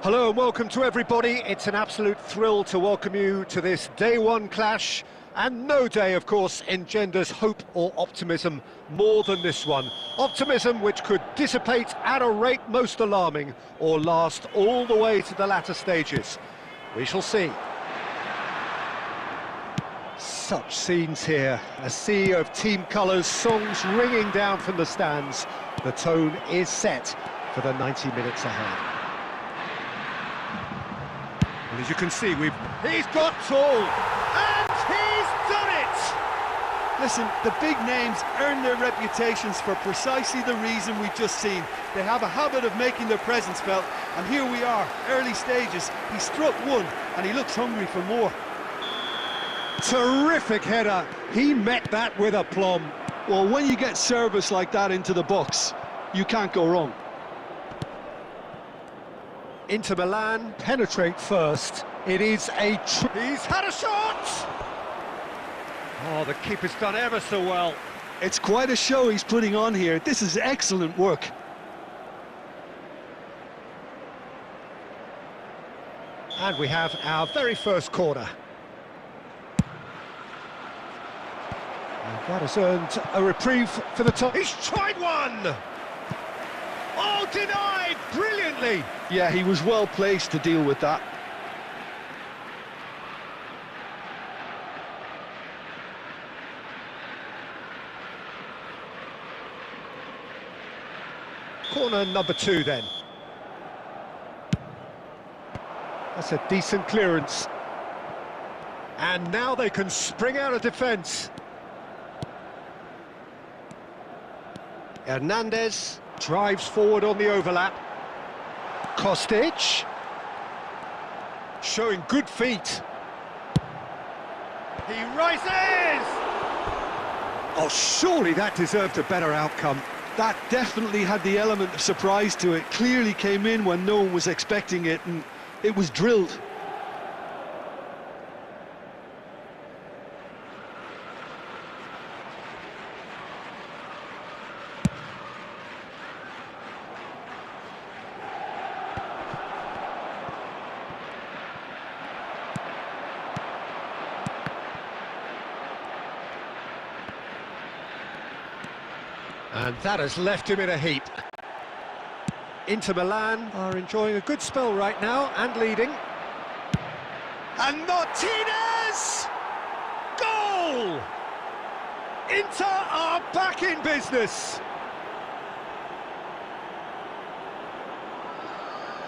Hello and welcome to everybody. It's an absolute thrill to welcome you to this day one clash. And no day, of course, engenders hope or optimism more than this one. Optimism which could dissipate at a rate most alarming or last all the way to the latter stages. We shall see. Such scenes here. A sea of team colours, songs ringing down from the stands. The tone is set for the 90 minutes ahead. And as you can see, he's got tall, and he's done it! Listen, the big names earn their reputations for precisely the reason we've just seen. They have a habit of making their presence felt, and here we are, early stages. He struck one, and he looks hungry for more. Terrific header. He met that with aplomb. Well, when you get service like that into the box, you can't go wrong. Inter Milan penetrate first. It is he's had a shot! Oh, the keeper's done ever so well. It's quite a show he's putting on here. This is excellent work. And we have our very first corner. And that has earned a reprieve for the top. He's tried one! Oh, denied brilliantly! Yeah, he was well placed to deal with that. Corner number 2 then. That's a decent clearance. And now they can spring out of defence. Hernandez drives forward on the overlap. Kostic showing good feet. He rises! Oh, surely that deserved a better outcome. That definitely had the element of surprise to it. Clearly came in when no one was expecting it, and it was drilled. And that has left him in a heap. Inter Milan are enjoying a good spell right now and leading. And Martinez! Goal! Inter are back in business.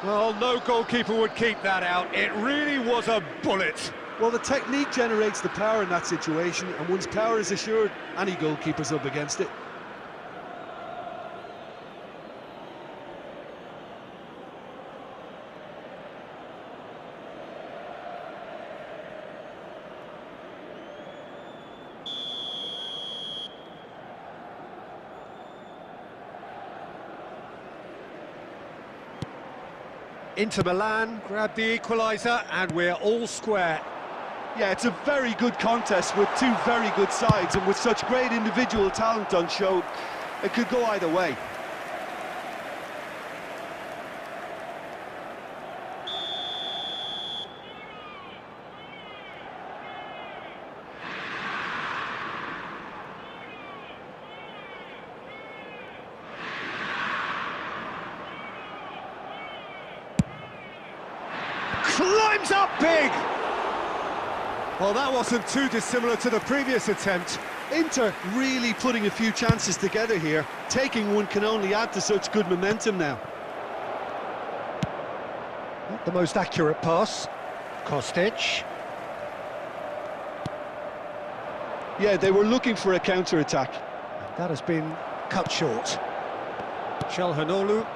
Well, no goalkeeper would keep that out. It really was a bullet. Well, the technique generates the power in that situation, and once power is assured, any goalkeeper's up against it. Inter Milan grab the equaliser and we're all square. Yeah, it's a very good contest with two very good sides, and with such great individual talent on show, it could go either way. Climbs up big! Well, that wasn't too dissimilar to the previous attempt. Inter really putting a few chances together here. Taking one can only add to such good momentum now. Not the most accurate pass. Kostic. Yeah, they were looking for a counter-attack. That has been cut short. Çalhanoğlu.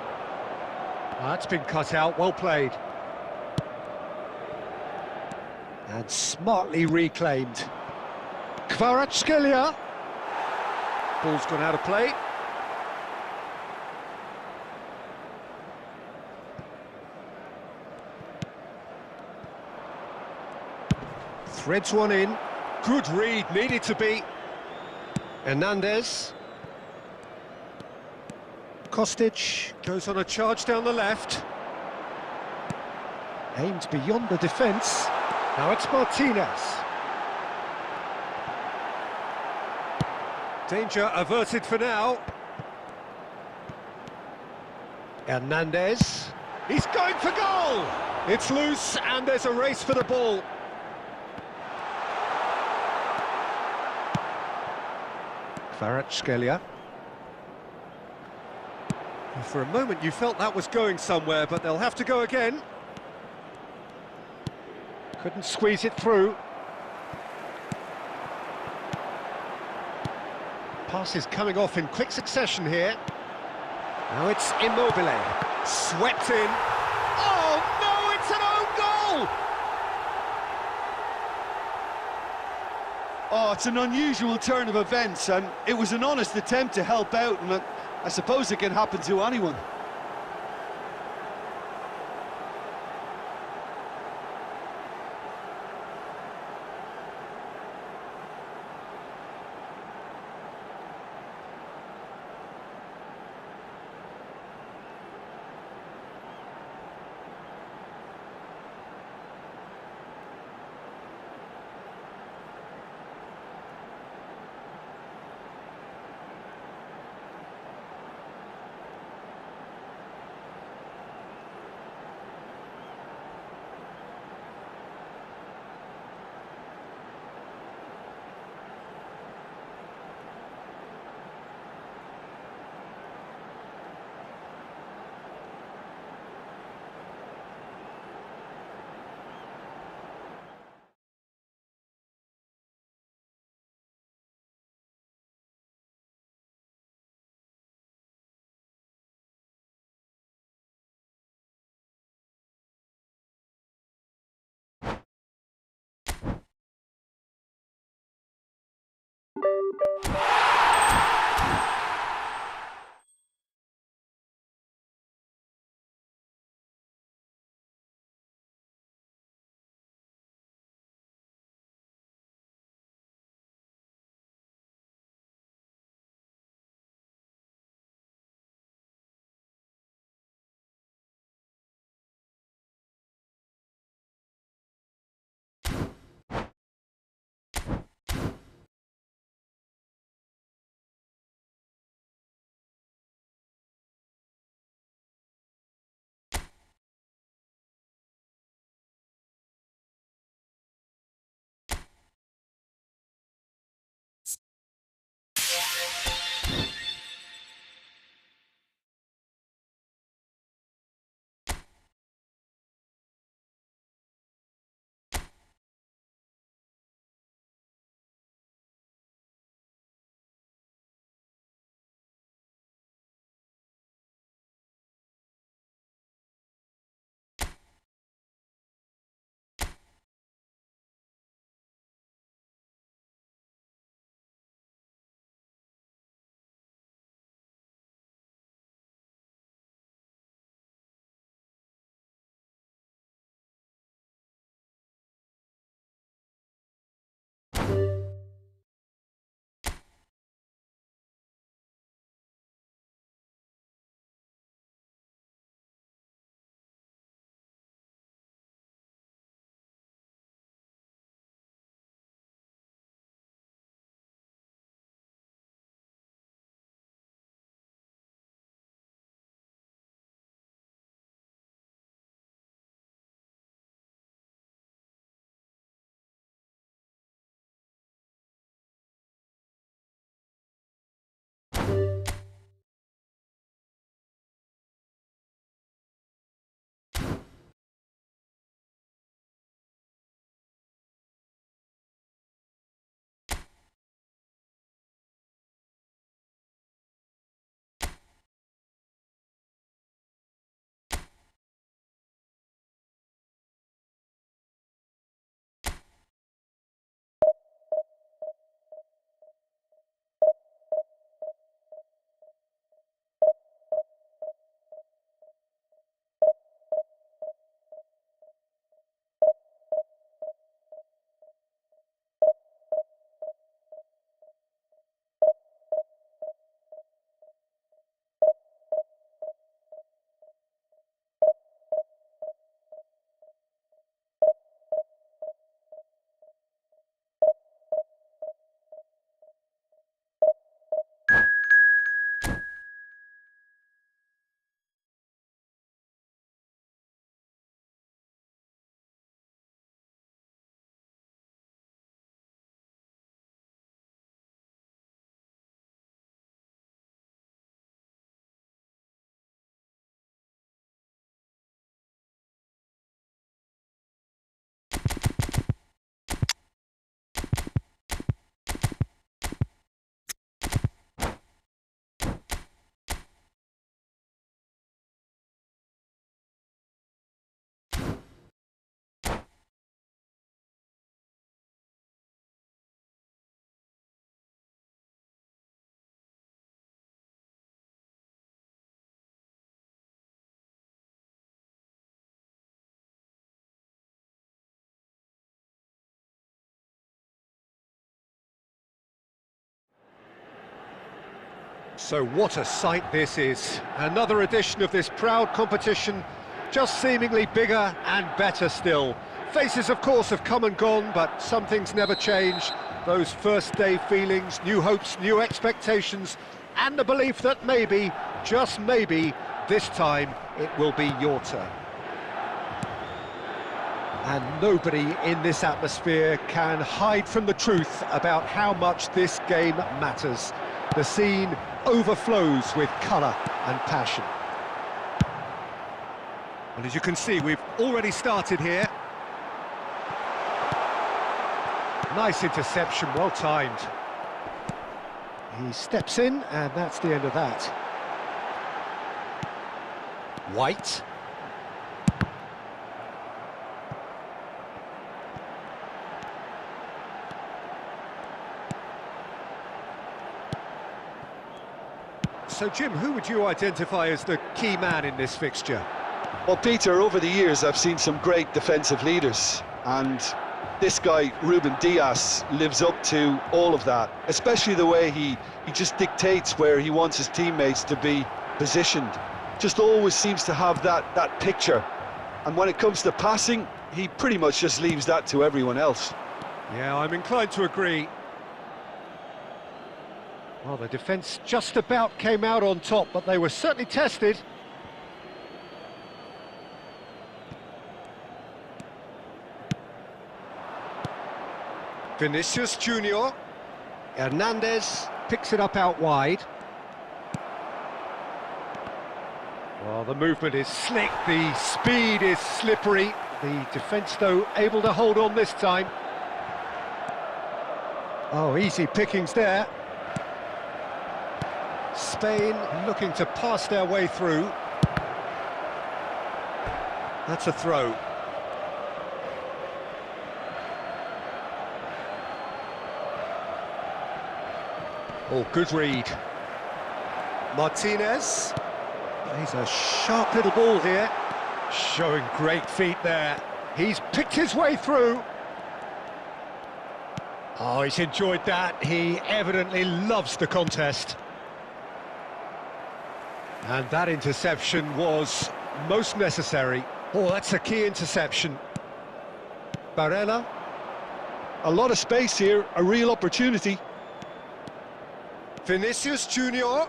That's been cut out, well played. And smartly reclaimed. Kvaratskhelia. Ball's gone out of play. Threads one in. Good read, needed to be. Hernandez. Kostic goes on a charge down the left. Aimed beyond the defence. Now it's Martinez. Danger averted for now. Hernandez. He's going for goal! It's loose and there's a race for the ball. Kvaratskhelia. For a moment you felt that was going somewhere, but they'll have to go again. Couldn't squeeze it through. Passes coming off in quick succession here. Now it's Immobile. Swept in. Oh no, it's an own goal! Oh, it's an unusual turn of events, and it was an honest attempt to help out, and I suppose it can happen to anyone. So what a sight this is. Another edition of this proud competition, just seemingly bigger and better still. Faces, of course, have come and gone, but some things never change. Those first day feelings, new hopes, new expectations, and the belief that maybe, just maybe, this time it will be your turn. And nobody in this atmosphere can hide from the truth about how much this game matters. The scene overflows with colour and passion. And as you can see, we've already started here. Nice interception, well timed. He steps in, and that's the end of that. White. So, Jim, who would you identify as the key man in this fixture? Well, Peter, over the years I've seen some great defensive leaders, and this guy, Ruben Dias, lives up to all of that, especially the way he just dictates where he wants his teammates to be positioned. Just always seems to have that picture, and when it comes to passing, he pretty much just leaves that to everyone else. Yeah, I'm inclined to agree. Well, the defence just about came out on top, but they were certainly tested. Vinicius Junior. Hernandez picks it up out wide. Well, the movement is slick, the speed is slippery. The defence, though, able to hold on this time. Oh, easy pickings there. Spain looking to pass their way through. That's a throw. Oh, good read. Martinez. He's a sharp little ball here. Showing great feet there. He's picked his way through. Oh, he's enjoyed that. He evidently loves the contest. And that interception was most necessary. Oh, that's a key interception. Barella. A lot of space here, a real opportunity. Vinicius Junior.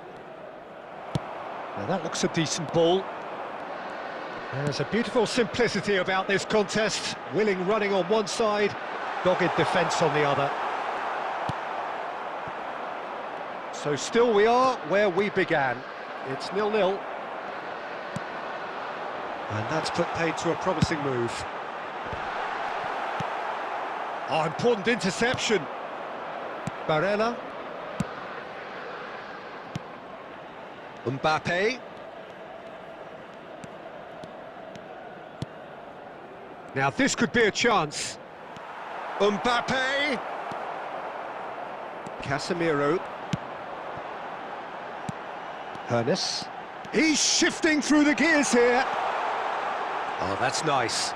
Now that looks a decent ball. There's a beautiful simplicity about this contest. Willing running on one side, dogged defence on the other. So still we are where we began. It's 0-0. And that's put paid to a promising move. Oh, important interception. Barella. Mbappe. Now this could be a chance. Mbappe. Casemiro. Hernes. He's shifting through the gears here. Oh, that's nice.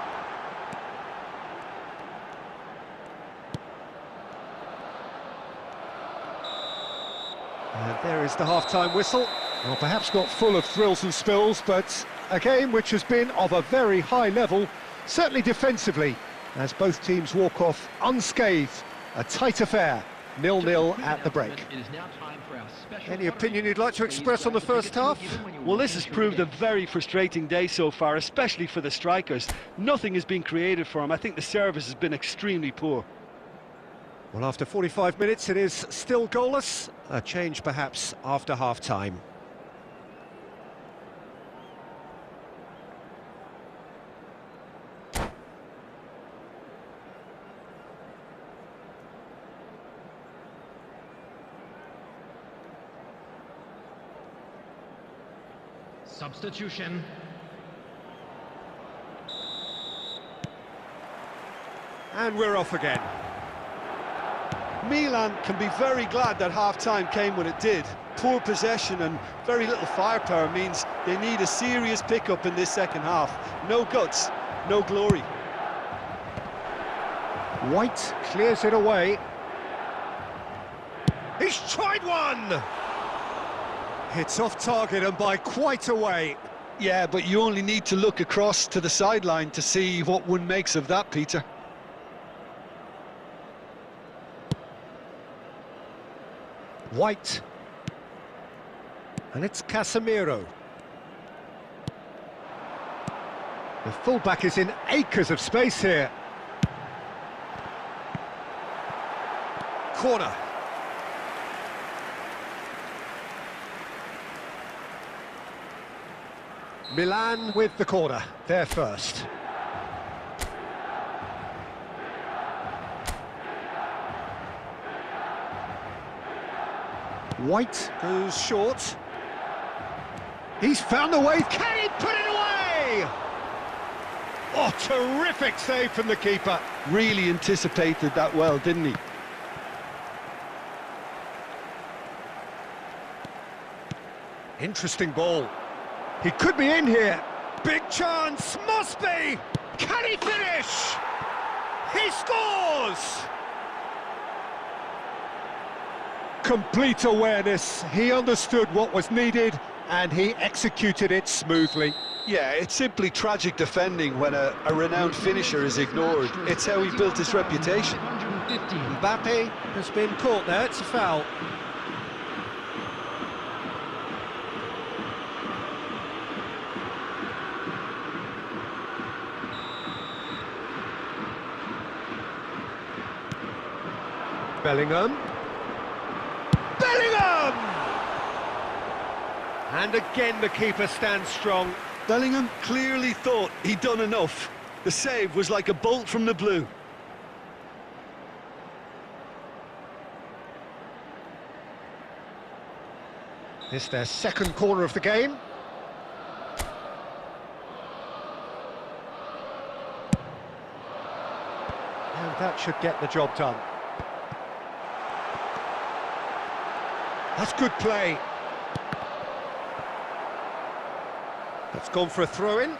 And there is the half-time whistle. Well, perhaps not full of thrills and spills, but a game which has been of a very high level, certainly defensively, as both teams walk off unscathed. A tight affair, 0-0 at the break. Any opinion you'd like to express on the first half? Well, this has proved a very frustrating day so far, especially for the strikers. Nothing has been created for them. I think the service has been extremely poor. Well, after 45 minutes, it is still goalless. A change, perhaps, after half-time. Substitution. And we're off again. Milan can be very glad that half-time came when it did. Poor possession and very little firepower means they need a serious pickup in this second half. No guts, no glory. White clears it away. He's tried one! It's off target and by quite a way. Yeah, but you only need to look across to the sideline to see what one makes of that, Peter. White. And it's Casemiro. The fullback is in acres of space here. Corner. Milan with the corner, there first. White goes short. He's found the way. Can he put it away? Oh, terrific save from the keeper. Really anticipated that well, didn't he? Interesting ball. He could be in here. Big chance, must be. Can he finish? He scores! Complete awareness. He understood what was needed and he executed it smoothly. Yeah, it's simply tragic defending when a renowned finisher is ignored. It's how he built his reputation. Mbappe has been caught there, it's a foul. Bellingham. Bellingham! And again the keeper stands strong. Bellingham clearly thought he'd done enough. The save was like a bolt from the blue. It's their second corner of the game. And that should get the job done. That's good play. That's gone for a throw-in.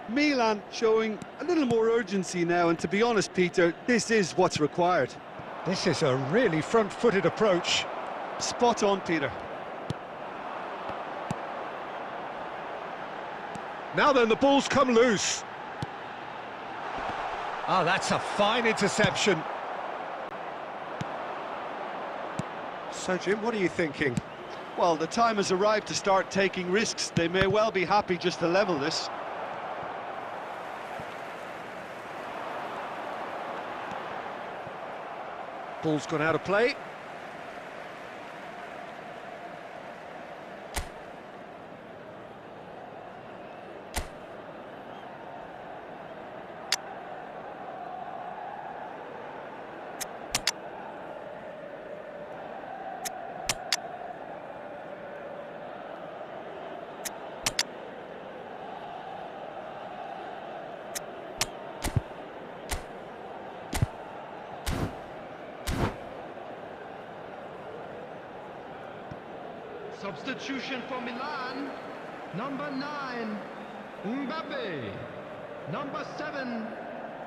Milan showing a little more urgency now, and to be honest, Peter, this is what's required. This is a really front-footed approach. Spot on, Peter. Now then, the ball's come loose. Ah, that's a fine interception. So, Jim, what are you thinking? Well, the time has arrived to start taking risks. They may well be happy just to level this. Ball's gone out of play. Substitution for Milan. Number 9, Mbappe. Number 7,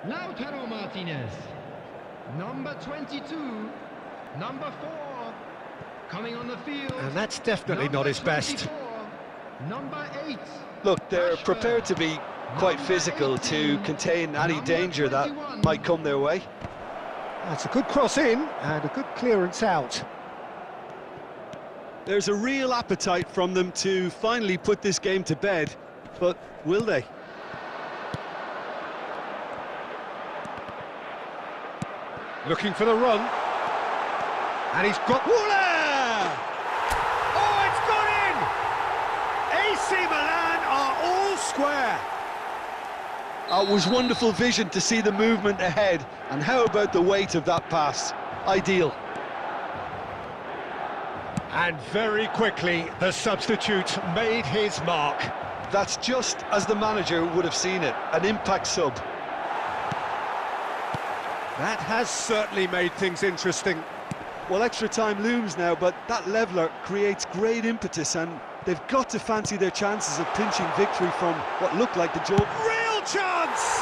Lautaro Martinez. Number 22, number 4, coming on the field. And that's definitely not his best. Number 8. Look, they're prepared to be quite physical to contain any danger that might come their way. That's a good cross in and a good clearance out. There's a real appetite from them to finally put this game to bed, but will they? Looking for the run. And he's got... Wooler! Oh, it's gone in! AC Milan are all square. It was wonderful vision to see the movement ahead, and how about the weight of that pass? Ideal. And very quickly, the substitute made his mark. That's just as the manager would have seen it, an impact sub. That has certainly made things interesting. Well, extra time looms now, but that leveller creates great impetus, and they've got to fancy their chances of pinching victory from what looked like the jaw. Real chance!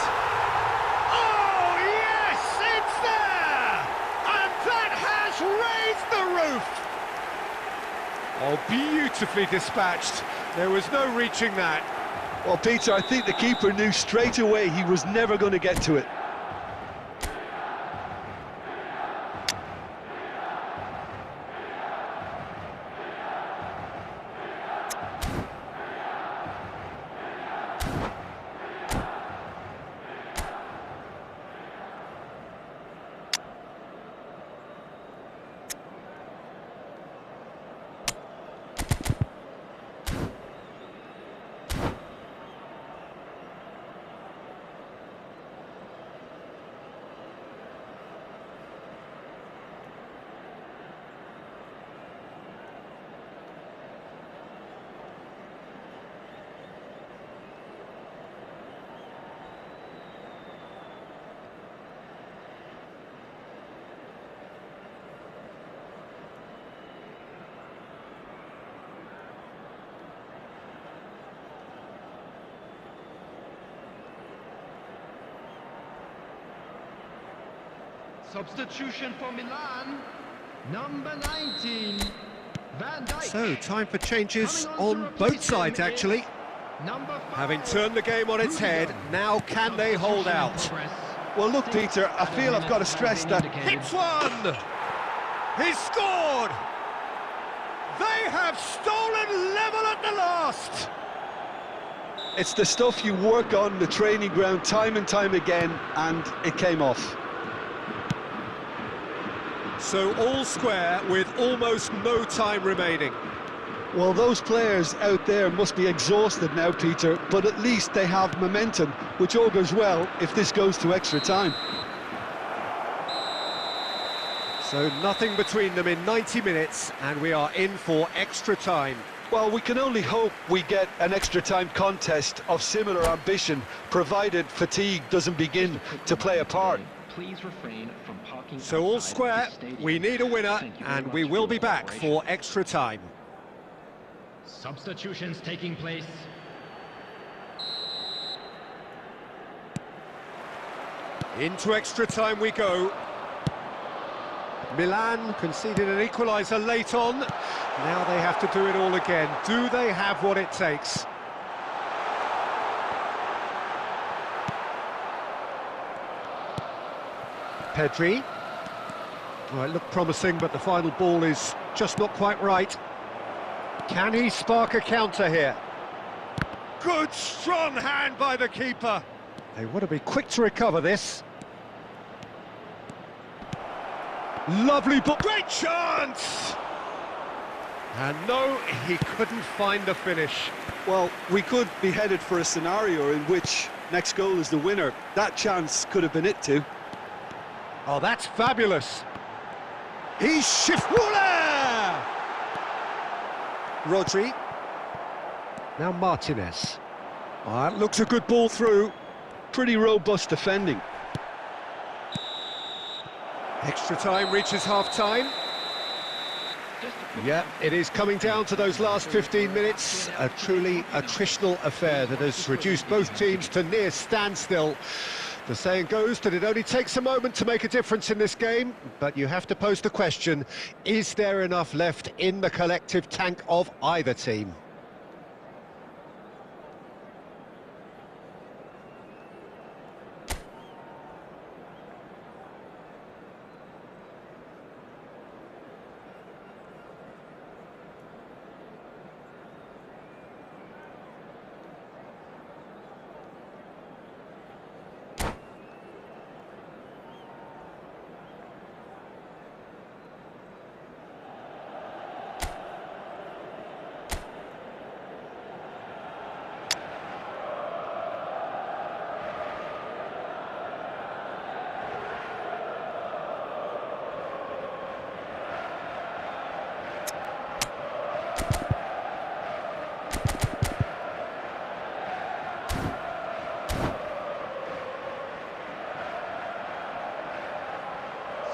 Oh, yes, it's there! And that move! Oh, beautifully dispatched. There was no reaching that. Well, Peter, I think the keeper knew straight away he was never going to get to it. Substitution for Milan, number 19, Van Dijk. So, time for changes Coming on to both replace sides, him actually. is number 5. Having turned the game on its head, now can they hold out? Well, look, Peter, I feel I've got to stress that. Hits one! He's scored! They have stolen level at the last! It's the stuff you work on the training ground time and time again, and it came off. So all square with almost no time remaining. Well, those players out there must be exhausted now, Peter, but at least they have momentum, which augurs well if this goes to extra time. So nothing between them in 90 minutes, and we are in for extra time. Well, we can only hope we get an extra time contest of similar ambition, provided fatigue doesn't begin to play a part. Please refrain from parking. So all square, we need a winner, and we will be back for extra time. Substitutions taking place. Into extra time we go. Milan conceded an equaliser late on. Now they have to do it all again. Do they have what it takes? Pedri. Well, it looked promising, but the final ball is just not quite right. Can he spark a counter here? Good, strong hand by the keeper. They want to be quick to recover this. Lovely ball. Great chance! And no, he couldn't find the finish. Well, we could be headed for a scenario in which next goal is the winner. That chance could have been it too. Oh, that's fabulous. He's Shifula! Rodri. Now Martinez. Oh, that looks a good ball through. Pretty robust defending. Extra time reaches half-time. Yeah, it is coming down to those last 15 minutes. A truly attritional affair that has reduced both teams to near standstill. The saying goes that it only takes a moment to make a difference in this game, but you have to pose the question, is there enough left in the collective tank of either team?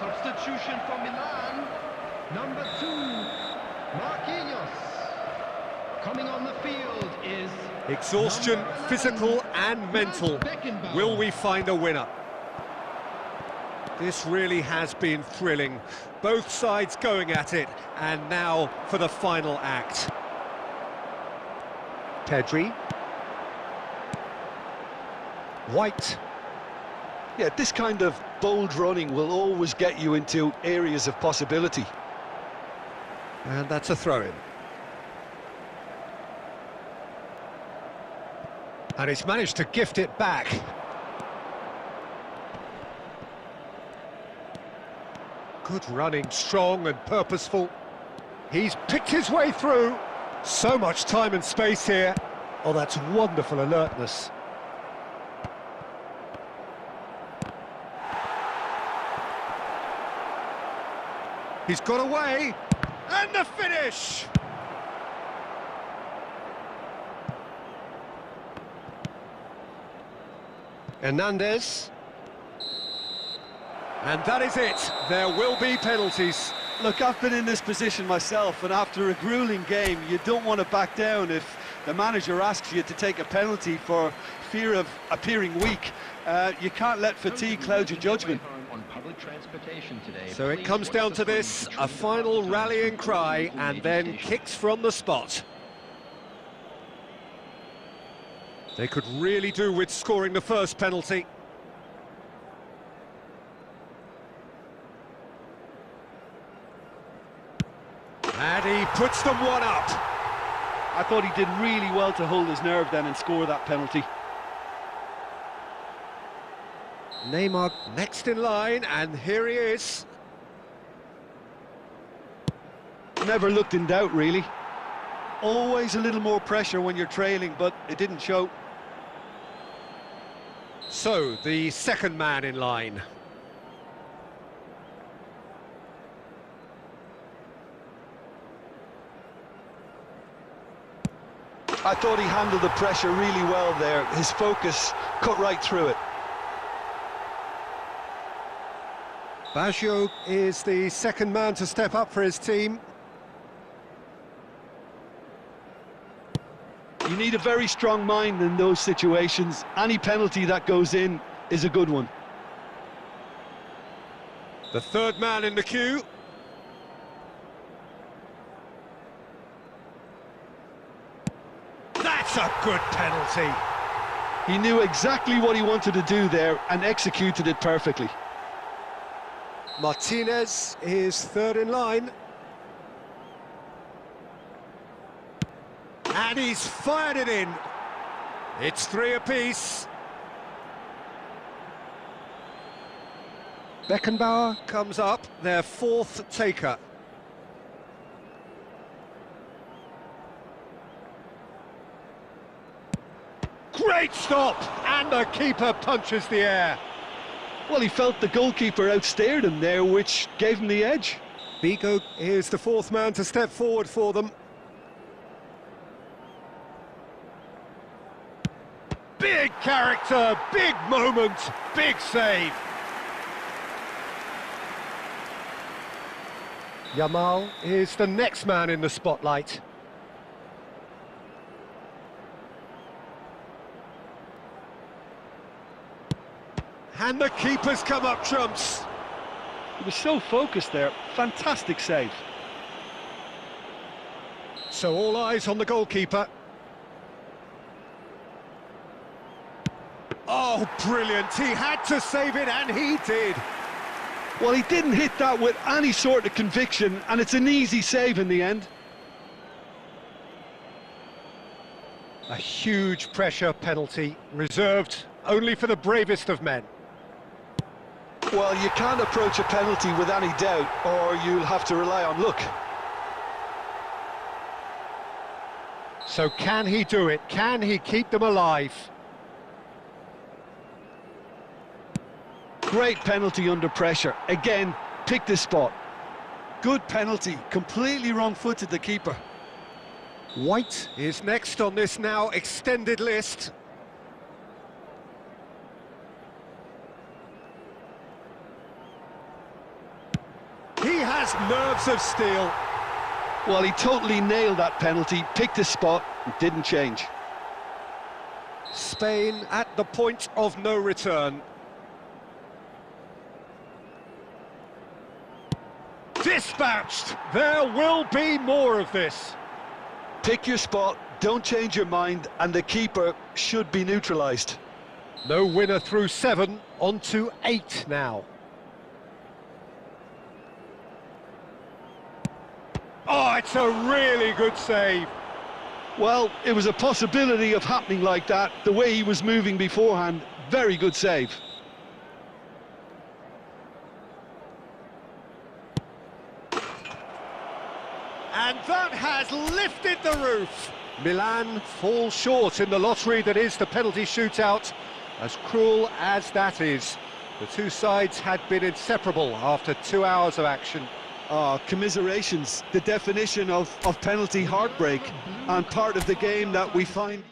Substitution for Milan, number 2, Marquinhos. Coming on the field is... Exhaustion, physical and mental. Will we find a winner? This really has been thrilling. Both sides going at it, and now for the final act. Pedri. White. Yeah, this kind of bold running will always get you into areas of possibility. And that's a throw-in. And he's managed to gift it back. Good running, strong and purposeful. He's picked his way through. So much time and space here. Oh, that's wonderful alertness. He's got away, and the finish! Hernandez. And that is it. There will be penalties. Look, I've been in this position myself, and after a grueling game, you don't want to back down if the manager asks you to take a penalty for fear of appearing weak. You can't let fatigue cloud your judgment. So it comes down to this, a final rallying cry, and then kicks from the spot. They could really do with scoring the first penalty. And he puts them one up. I thought he did really well to hold his nerve then and score that penalty. Neymar next in line, and here he is. Never looked in doubt, really. Always a little more pressure when you're trailing, but it didn't show. So, the second man in line. I thought he handled the pressure really well there. His focus cut right through it. Baggio is the second man to step up for his team. You need a very strong mind in those situations. Any penalty that goes in is a good one. The third man in the queue. That's a good penalty. He knew exactly what he wanted to do there and executed it perfectly. Martinez is third in line. And he's fired it in. It's three apiece. Beckenbauer comes up, their fourth taker. Great stop! And the keeper punches the air. Well, he felt the goalkeeper outstared him there, which gave him the edge. Bigo is the fourth man to step forward for them. Big character, big moment, big save. Yamal is the next man in the spotlight. And the keeper's come up trumps. He was so focused there. Fantastic save. So all eyes on the goalkeeper. Oh, brilliant. He had to save it, and he did. Well, he didn't hit that with any sort of conviction, and it's an easy save in the end. A huge pressure penalty, reserved only for the bravest of men. Well, you can't approach a penalty with any doubt, or you'll have to rely on luck. So can he do it? Can he keep them alive? Great penalty under pressure. Again, picked his spot. Good penalty, completely wrong-footed the keeper. White is next on this now extended list. He has nerves of steel. Well, he totally nailed that penalty, picked his spot, and didn't change. Spain at the point of no return. Dispatched! There will be more of this. Pick your spot, don't change your mind, and the keeper should be neutralised. No winner through 7, on to 8 now. Oh, it's a really good save. Well, it was a possibility of happening like that, the way he was moving beforehand. Very good save. And that has lifted the roof. Milan fall short in the lottery that is the penalty shootout. As cruel as that is, the two sides had been inseparable after 2 hours of action. Commiserations, the definition of penalty heartbreak, and part of the game that we find...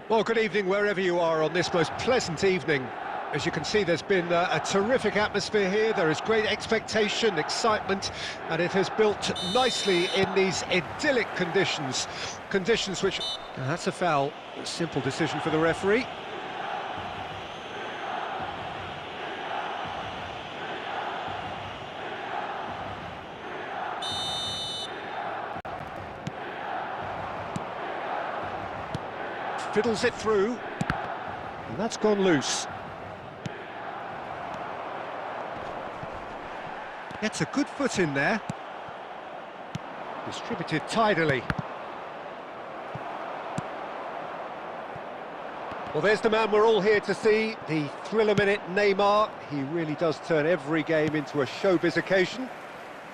Well, good evening wherever you are on this most pleasant evening. As you can see, there's been a terrific atmosphere here. There is great expectation, excitement, and it has built nicely in these idyllic conditions. Conditions which... That's a foul. A simple decision for the referee. Fiddles it through, and that's gone loose. Gets a good foot in there. Distributed tidily. Well, there's the man we're all here to see, the thriller-minute Neymar. He really does turn every game into a showbiz occasion.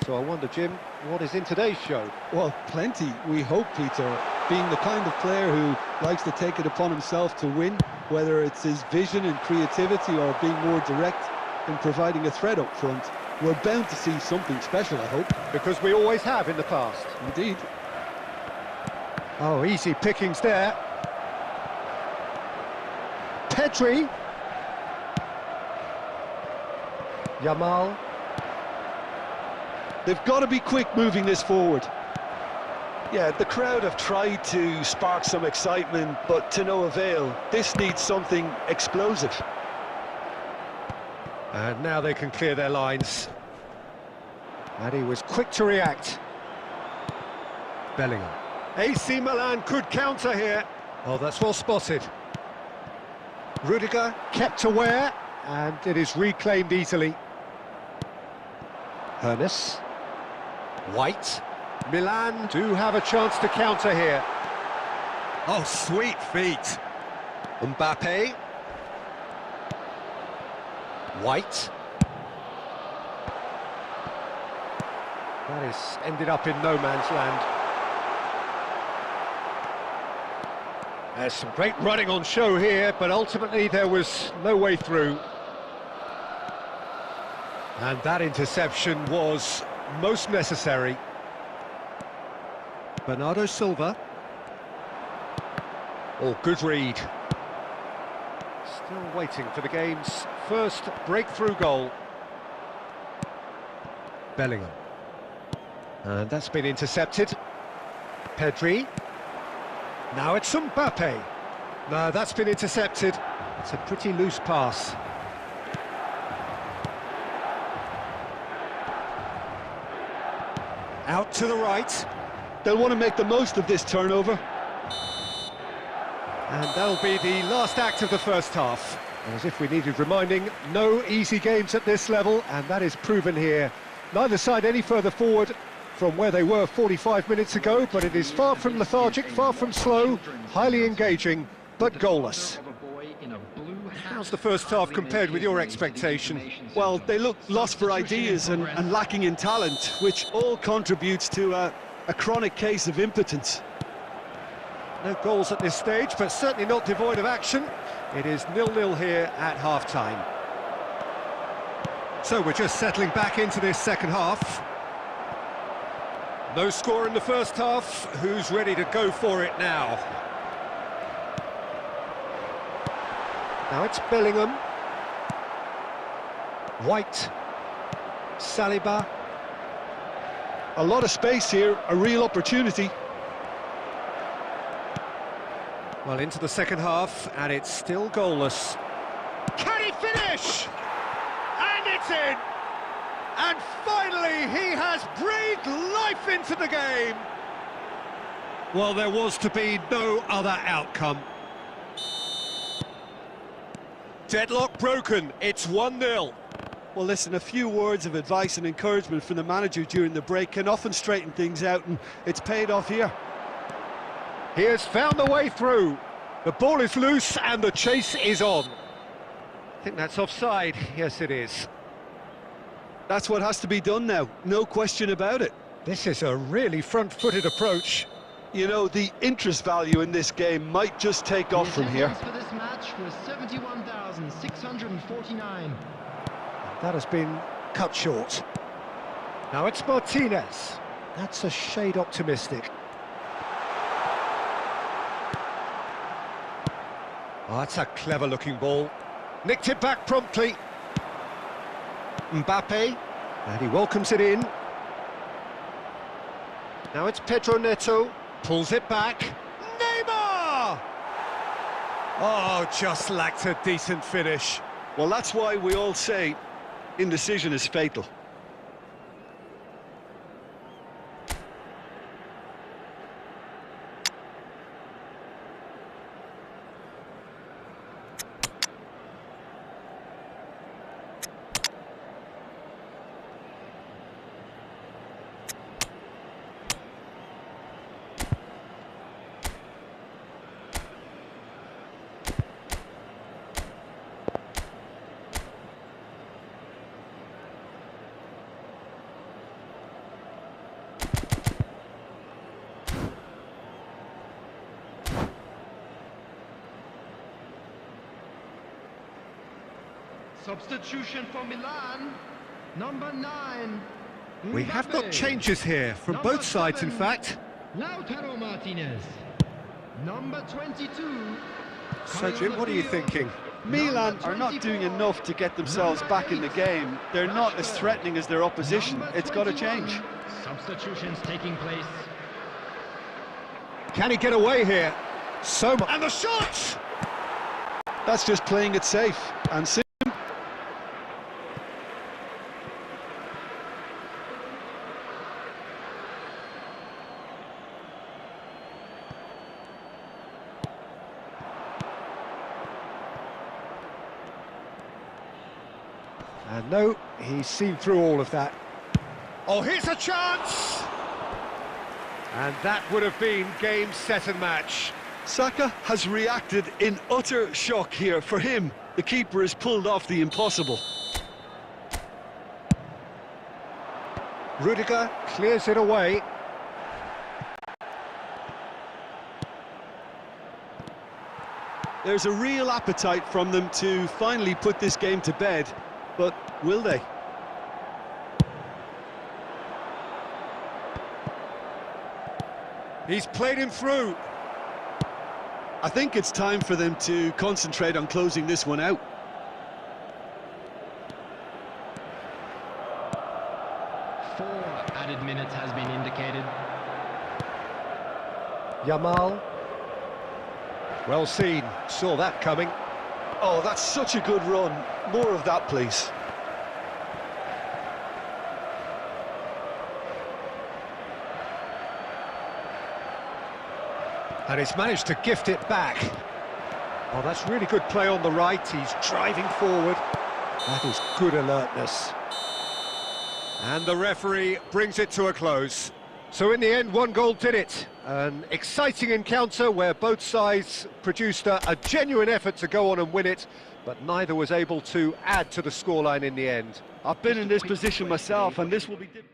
So I wonder, Jim, what is in today's show? Well, plenty, we hope, Peter. Being the kind of player who likes to take it upon himself to win, whether it's his vision and creativity or being more direct in providing a threat up front, we're bound to see something special, I hope. Because we always have in the past. Indeed. Oh, easy pickings there. Pedri. Yamal. They've got to be quick moving this forward. Yeah, the crowd have tried to spark some excitement, but to no avail. This needs something explosive. And now they can clear their lines. And he was quick to react. Bellingham. AC Milan could counter here. Oh, that's well spotted. Rudiger kept aware, and it is reclaimed easily. Hernes. White. Milan do have a chance to counter here. Oh, sweet feet. Mbappe. White. That is ended up in no man's land. There's some great running on show here, but ultimately there was no way through. And that interception was most necessary. Bernardo Silva. Oh, good read. Still waiting for the game's first breakthrough goal. Bellingham. And that's been intercepted. Pedri. Now it's Mbappe. No, that's been intercepted. It's a pretty loose pass. Out to the right. They'll want to make the most of this turnover. And that'll be the last act of the first half. As if we needed reminding, no easy games at this level, and that is proven here. Neither side any further forward from where they were 45 minutes ago, but it is far from lethargic, far from slow, highly engaging, but goalless. How's the first half compared with your expectation? Well, they look lost for ideas and lacking in talent, which all contributes to a chronic case of impotence. No goals at this stage, but certainly not devoid of action. It is 0-0 here at half-time. So we're just settling back into this second half. No score in the first half. Who's ready to go for it now? Now it's Bellingham. White. Saliba. A lot of space here, a real opportunity. Well, into the second half, and it's still goalless. Can he finish? And it's in! And finally, he has breathed life into the game! Well, there was to be no other outcome. Deadlock broken, it's 1-0. Well, listen, a few words of advice and encouragement from the manager during the break can often straighten things out, and it's paid off here. He has found the way through. The ball is loose and the chase is on. I think that's offside. Yes, it is. That's what has to be done now, no question about it. This is a really front-footed approach. You know, the interest value in this game might just take off from here. For this match was 71,649. That has been cut short. Now it's Martinez. That's a shade optimistic. Oh, that's a clever-looking ball. Nicked it back promptly. Mbappe, and he welcomes it in. Now it's Pedro Neto, pulls it back. Neymar! Oh, just lacked a decent finish. Well, that's why we all say indecision is fatal. Substitution for Milan, number 9. We have got Mbappe. changes here, from Number both sides in 7, fact. Lautaro Martinez. Number 22. Sergio, what are you thinking? Milan are not doing enough to get themselves back in the game. They're not as threatening as their opposition. It's got to change. Substitutions taking place. Can he get away here? So much. And the shot! That's just playing it safe and simple. And no, he's seen through all of that. Oh, here's a chance! And that would have been game, set and match. Saka has reacted in utter shock here. For him, the keeper has pulled off the impossible. Rudiger clears it away. There's a real appetite from them to finally put this game to bed, but will they? He's played him through. I think it's time for them to concentrate on closing this one out. Four added minutes has been indicated. Yamal. Well seen, saw that coming. Oh, that's such a good run. More of that, please. And he's managed to gift it back. Oh, that's really good play on the right. He's driving forward. That is good alertness. And the referee brings it to a close. So in the end, one goal did it. An exciting encounter where both sides produced a genuine effort to go on and win it, but neither was able to add to the scoreline in the end. I've been in this position myself, and this will be different.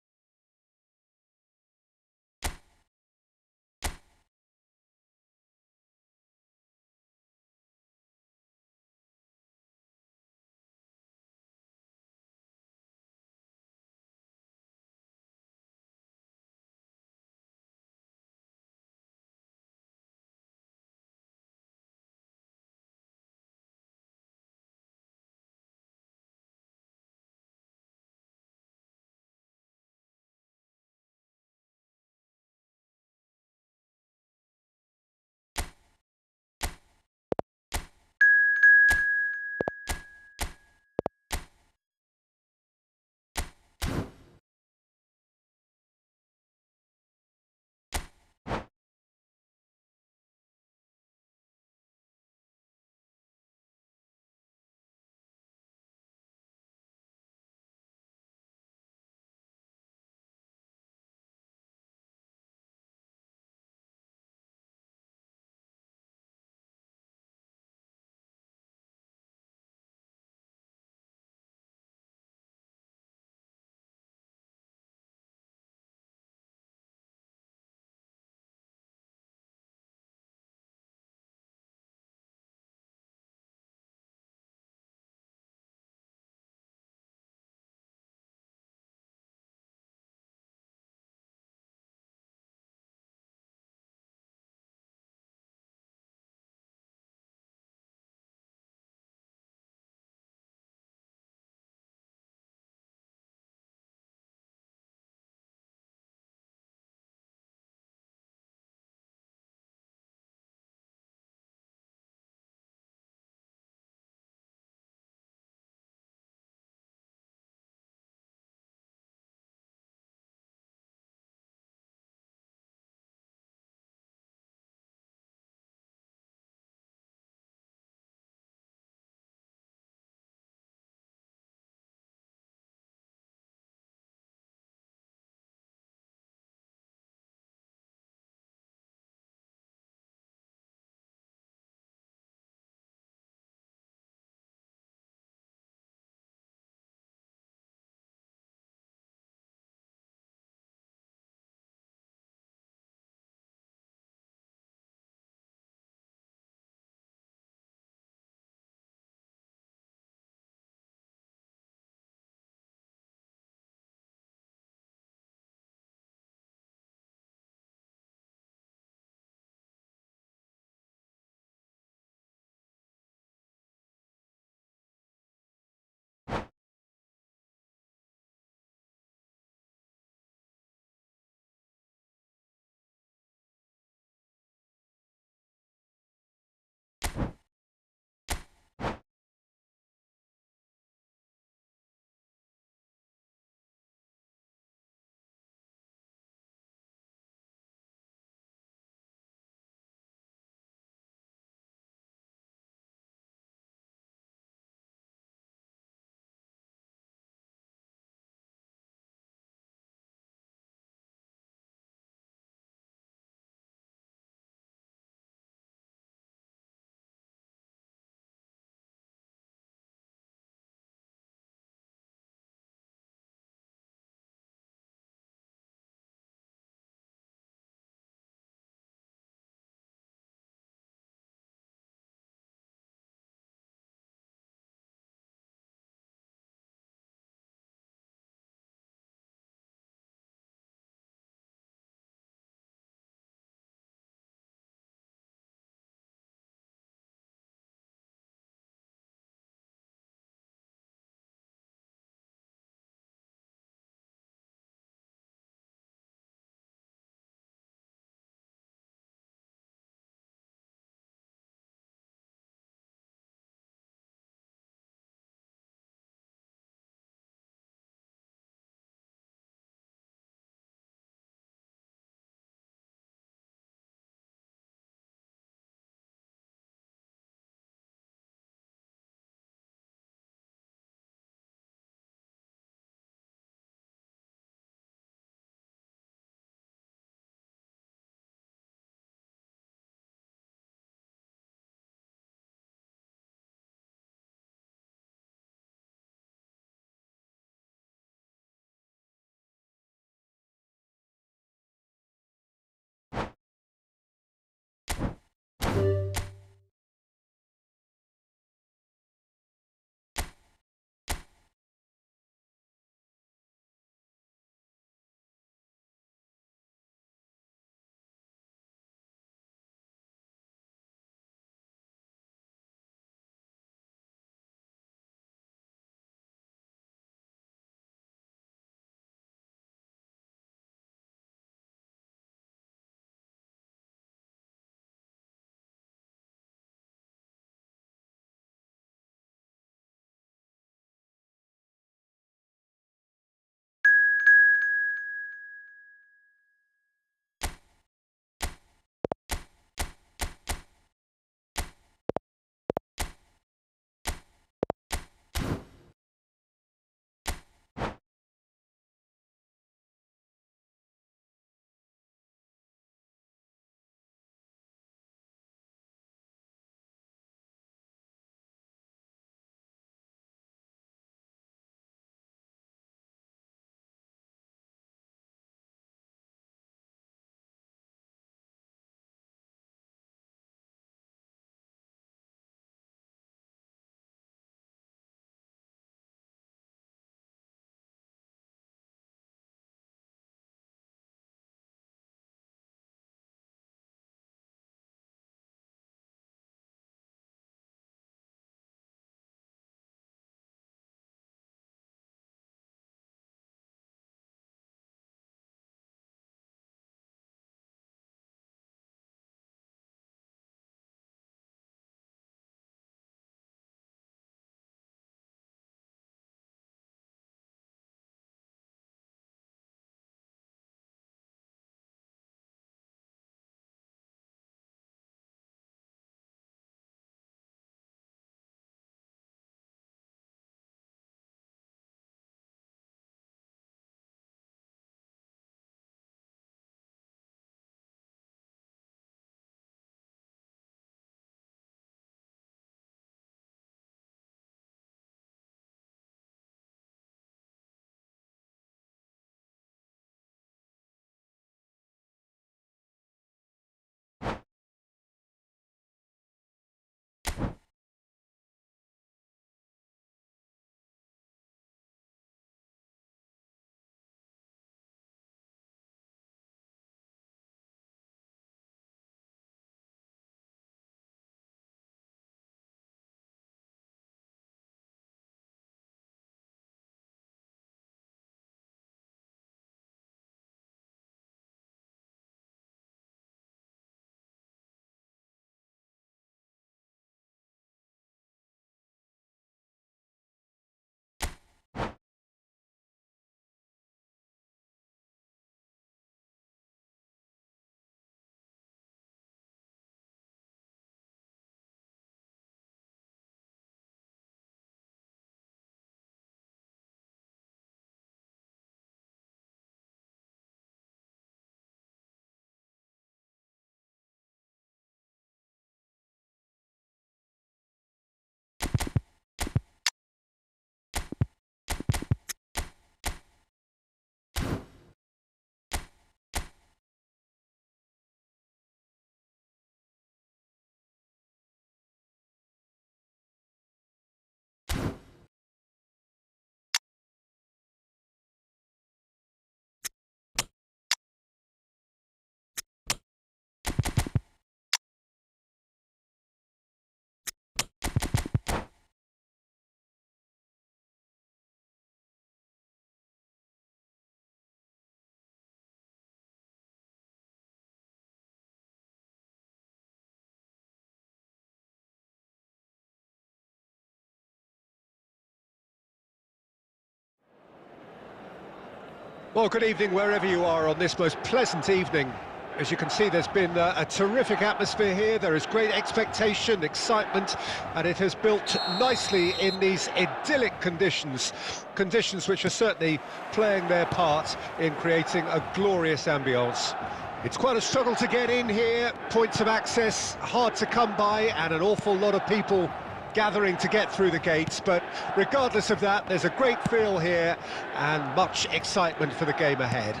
Well, good evening wherever you are on this most pleasant evening. As you can see, there's been a terrific atmosphere here. There is great expectation, excitement, and it has built nicely in these idyllic conditions. Conditions which are certainly playing their part in creating a glorious ambience. It's quite a struggle to get in here, points of access hard to come by, and an awful lot of people gathering to get through the gates, but regardless of that, there's a great feel here and much excitement for the game ahead.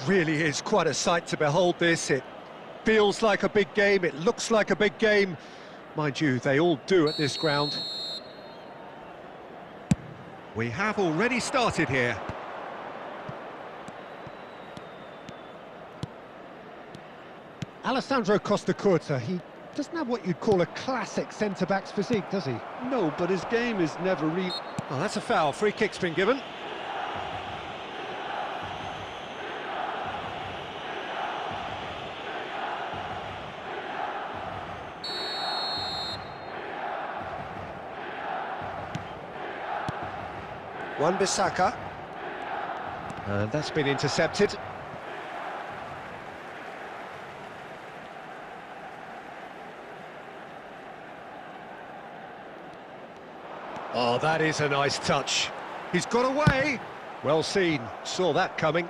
Really is quite a sight to behold this. It feels like a big game, it looks like a big game. Mind you, they all do at this ground. We have already started here. Alessandro Costa Curta, he doesn't have what you'd call a classic centre-back's physique, does he? No, but his game is never really... Oh, that's a foul. Free kick's been given. Wan-Bissaka. And that's been intercepted. Oh, that is a nice touch. He's got away. Well seen. Saw that coming.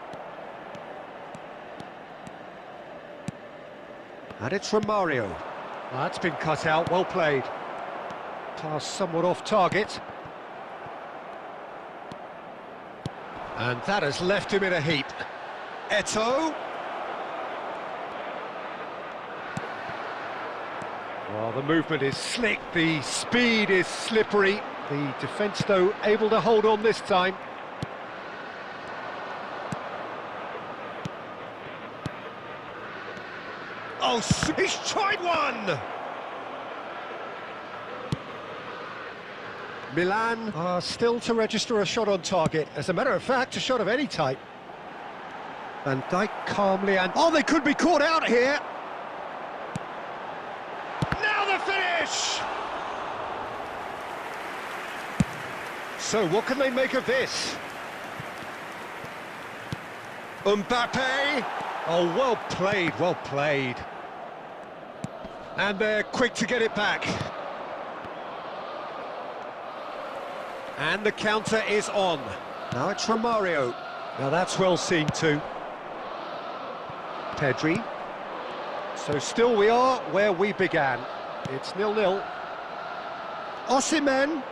And it's Romario. Oh, that's been cut out. Well played. Pass somewhat off target. And that has left him in a heap. Eto'o. Well, the movement is slick, the speed is slippery. The defence, though, able to hold on this time. Oh, he's tried one! Milan are still to register a shot on target. As a matter of fact, a shot of any type. Van Dijk calmly and... Oh, they could be caught out here! Now the finish! So, what can they make of this? Mbappe! Oh, well played, well played. And they're quick to get it back. And the counter is on. Now it's Romario. Now that's well seen too. Pedri. So still we are where we began. It's 0-0. Osimhen.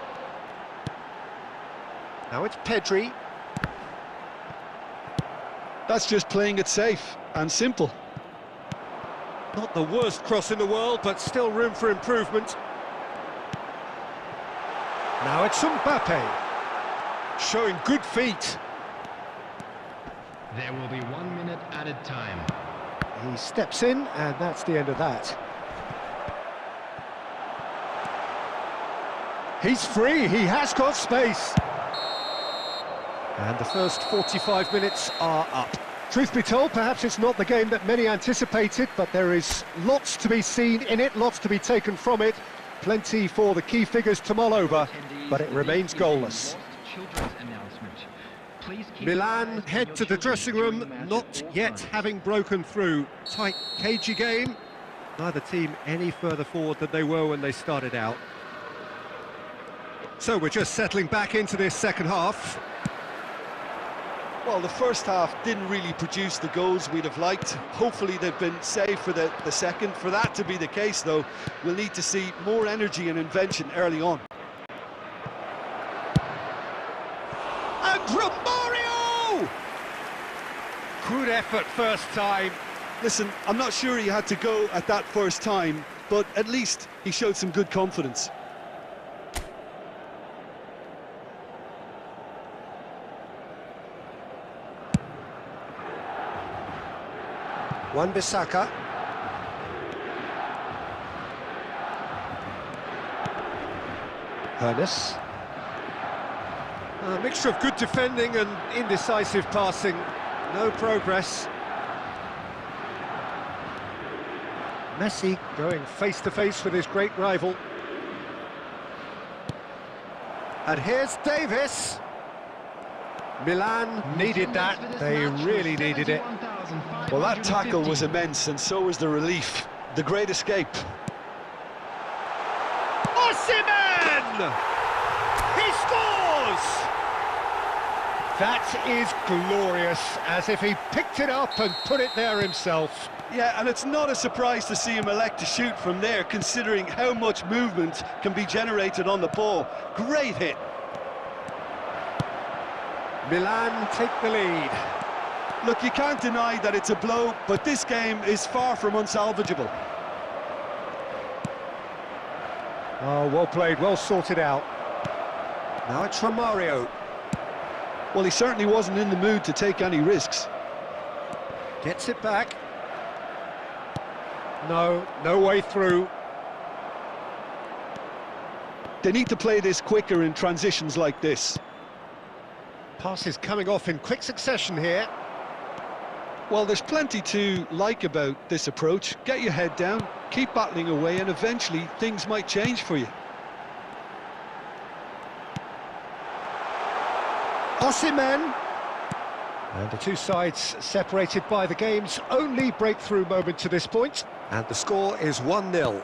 Now it's Pedri. That's just playing it safe and simple. Not the worst cross in the world, but still room for improvement. Now it's Mbappe. Showing good feet. There will be 1 minute added time. He steps in, and that's the end of that. He's free, he has got space. And the first 45 minutes are up. Truth be told, perhaps it's not the game that many anticipated, but there is lots to be seen in it, lots to be taken from it. Plenty for the key figures to mull over, but it remains goalless. Milan head to the dressing room, not yet having broken through. Tight, cagey game. Neither team any further forward than they were when they started out. So we're just settling back into this second half. Well, the first half didn't really produce the goals we'd have liked. Hopefully they've been saved for the second. For that to be the case, though, we'll need to see more energy and invention early on. And Romario! Good effort first time. Listen, I'm not sure he had to go at that first time, but at least he showed some good confidence. Wan-Bissaka. Ernest. A mixture of good defending and indecisive passing. No progress. Messi going face to face with his great rival. And here's Davis. Milan needed that, they really needed it. Well, that tackle was immense, and so was the relief. The great escape. Osimhen! He scores! That is glorious, as if he picked it up and put it there himself. Yeah, and it's not a surprise to see him elect to shoot from there, considering how much movement can be generated on the ball. Great hit. Milan take the lead. Look, you can't deny that it's a blow, but this game is far from unsalvageable. Oh, well played, well sorted out. Now it's from Mario. Well, he certainly wasn't in the mood to take any risks. Gets it back. No, no way through. They need to play this quicker in transitions like this. Passes coming off in quick succession here. Well, there's plenty to like about this approach. Get your head down, keep battling away, and eventually things might change for you. Osimhen. And the two sides separated by the game's only breakthrough moment to this point. And the score is 1-0.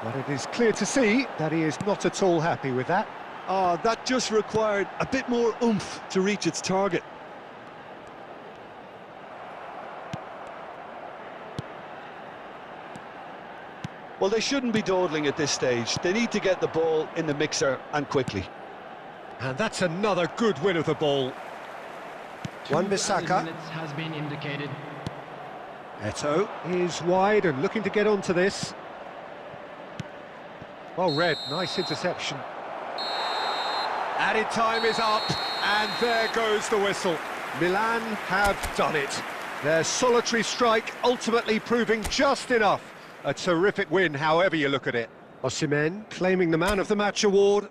But it is clear to see that he is not at all happy with that. That just required a bit more oomph to reach its target. Well, they shouldn't be dawdling at this stage. They need to get the ball in the mixer, and quickly. And that's another good win of the ball. Wan-Bissaka. Minutes has been indicated. Eto'o is wide and looking to get onto this. Well read, nice interception. Added time is up, and there goes the whistle. Milan have done it. Their solitary strike ultimately proving just enough. A terrific win, however you look at it. Osimhen claiming the Man of the Match award.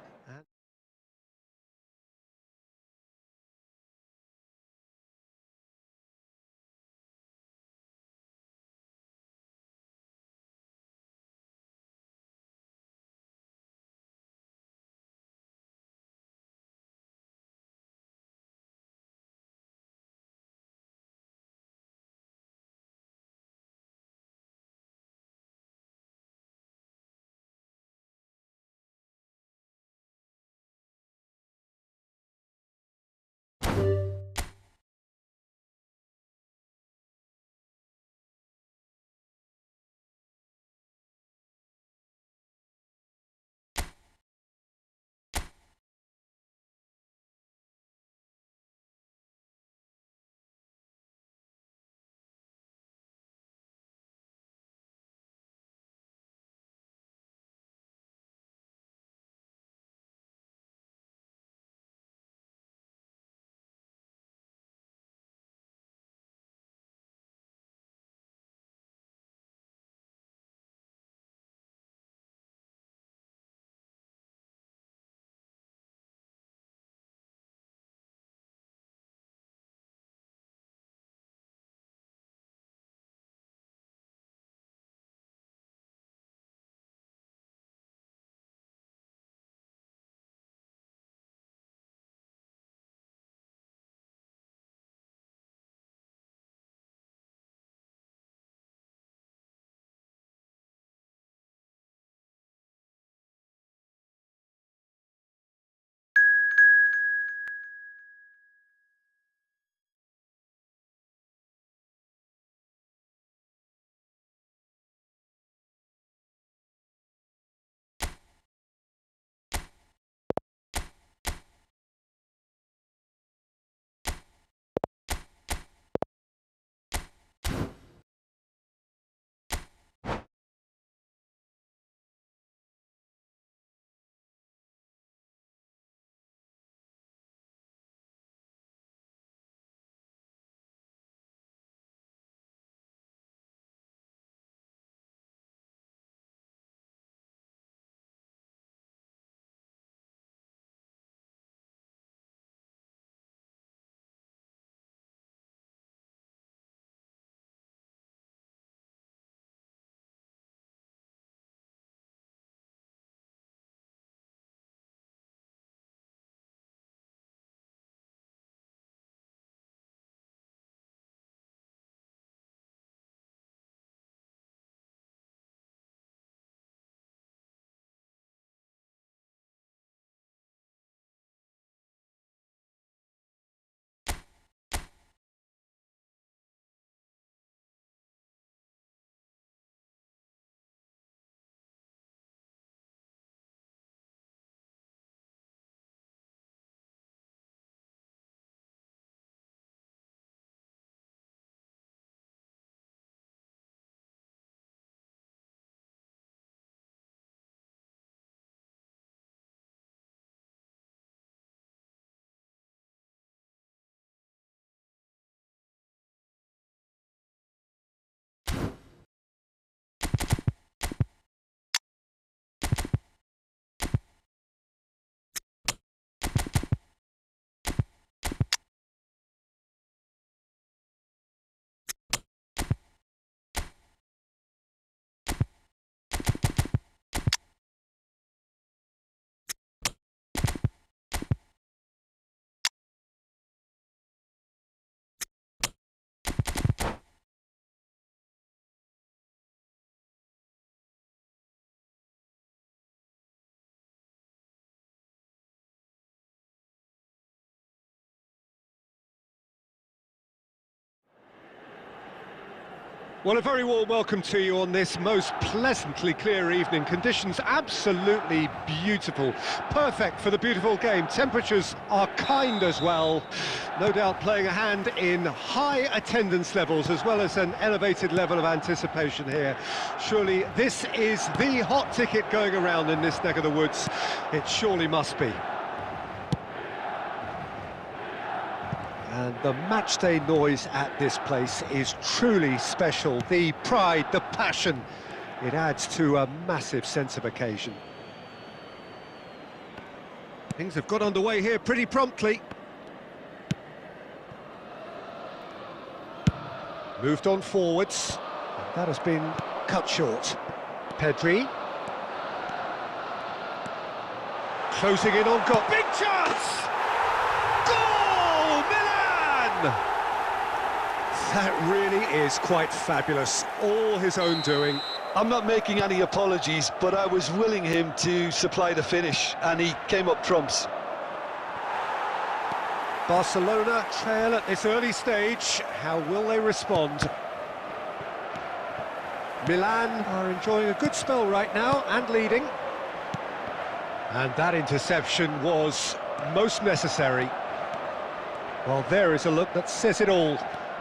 Well, a very warm welcome to you on this most pleasantly clear evening. Conditions absolutely beautiful, perfect for the beautiful game. Temperatures are kind as well, no doubt playing a hand in high attendance levels as well as an elevated level of anticipation here. Surely this is the hot ticket going around in this neck of the woods. It surely must be. And the matchday noise at this place is truly special. The pride, the passion, it adds to a massive sense of occasion. Things have got underway here pretty promptly. Moved on forwards. And that has been cut short. Pedri. Closing in on goal. Big chance! That really is quite fabulous, all his own doing. I'm not making any apologies, but I was willing him to supply the finish, and he came up trumps. Barcelona trail at this early stage. How will they respond? Milan are enjoying a good spell right now and leading. And that interception was most necessary. Well, there is a look that says it all.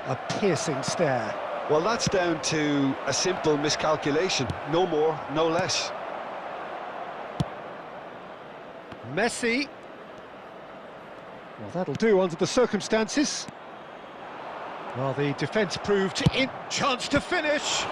A piercing stare. Well, that's down to a simple miscalculation. No more, no less. Messi. Well, that'll do under the circumstances. Well, the defence proved in. Chance to finish.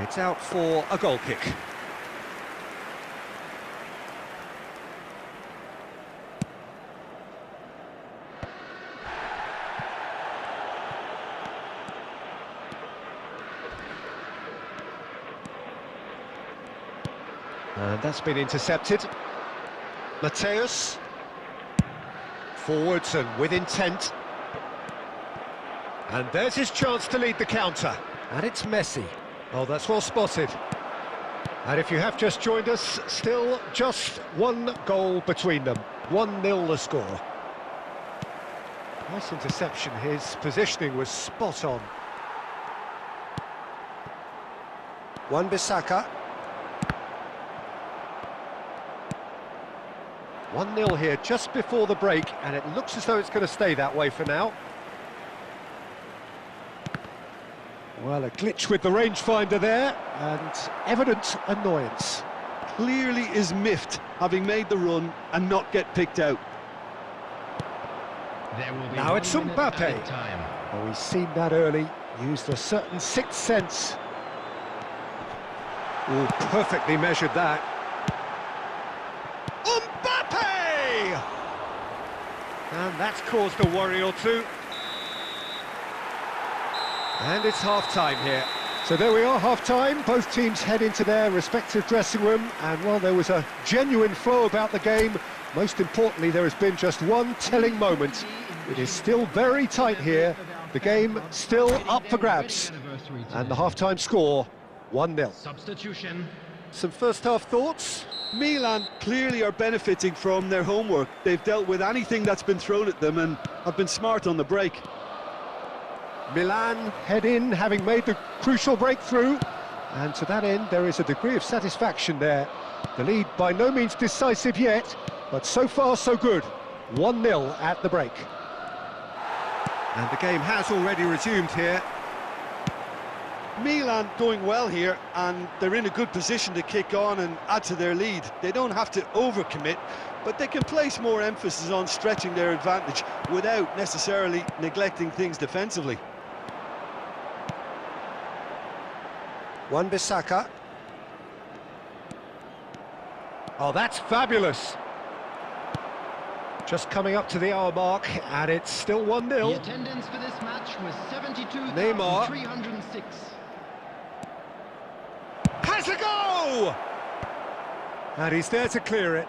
It's out for a goal kick. And that's been intercepted. Mateus. Forwards and with intent. And there's his chance to lead the counter. And it's Messi. Oh, that's well spotted. And if you have just joined us, still just one goal between them. 1-0 the score. Nice interception. His positioning was spot on. Wan-Bissaka. 1-0 here just before the break, and it looks as though it's going to stay that way for now. Well, a glitch with the rangefinder there, and evident annoyance. Clearly is miffed, having made the run and not get picked out. There will be Now it's 1 minute Mbappe. added time. Oh, he's seen that early, used a certain sixth sense. Oh, perfectly measured that. Mbappe! And that's caused a worry or two. And it's half-time here. So there we are, half-time. Both teams head into their respective dressing room. And while there was a genuine flow about the game, most importantly, there has been just one telling moment. It is still very tight here. The game still up for grabs. And the half-time score, 1-0. Substitution. Some first-half thoughts? Milan clearly are benefiting from their homework. They've dealt with anything that's been thrown at them and have been smart on the break. Milan head in, having made the crucial breakthrough, and to that end there is a degree of satisfaction there. The lead by no means decisive yet, but so far so good. 1-0 at the break. And the game has already resumed here. Milan doing well here, and they're in a good position to kick on and add to their lead. They don't have to overcommit, but they can place more emphasis on stretching their advantage without necessarily neglecting things defensively. Wan-Bissaka. Oh, that's fabulous. Just coming up to the hour mark, and it's still 1-0. The attendance for this match was 72,306. Has a go! And he's there to clear it.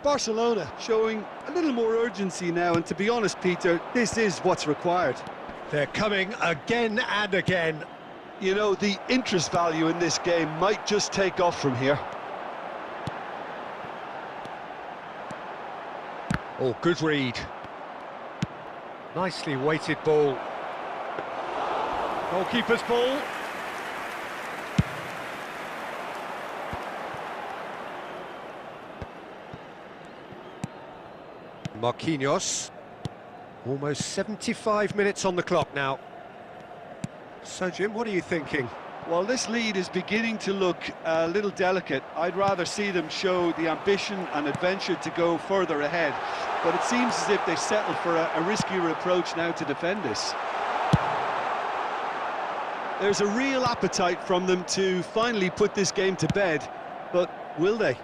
Barcelona showing a little more urgency now, and to be honest, Peter, this is what's required. They're coming again and again. You know, the interest value in this game might just take off from here. Oh, good read. Nicely weighted ball. Goalkeeper's ball. Marquinhos. Almost 75 minutes on the clock now. So, Jim, what are you thinking? Well, this lead is beginning to look a little delicate. I'd rather see them show the ambition and adventure to go further ahead. But it seems as if they've settled for a riskier approach now to defend this. There's a real appetite from them to finally put this game to bed, but will they?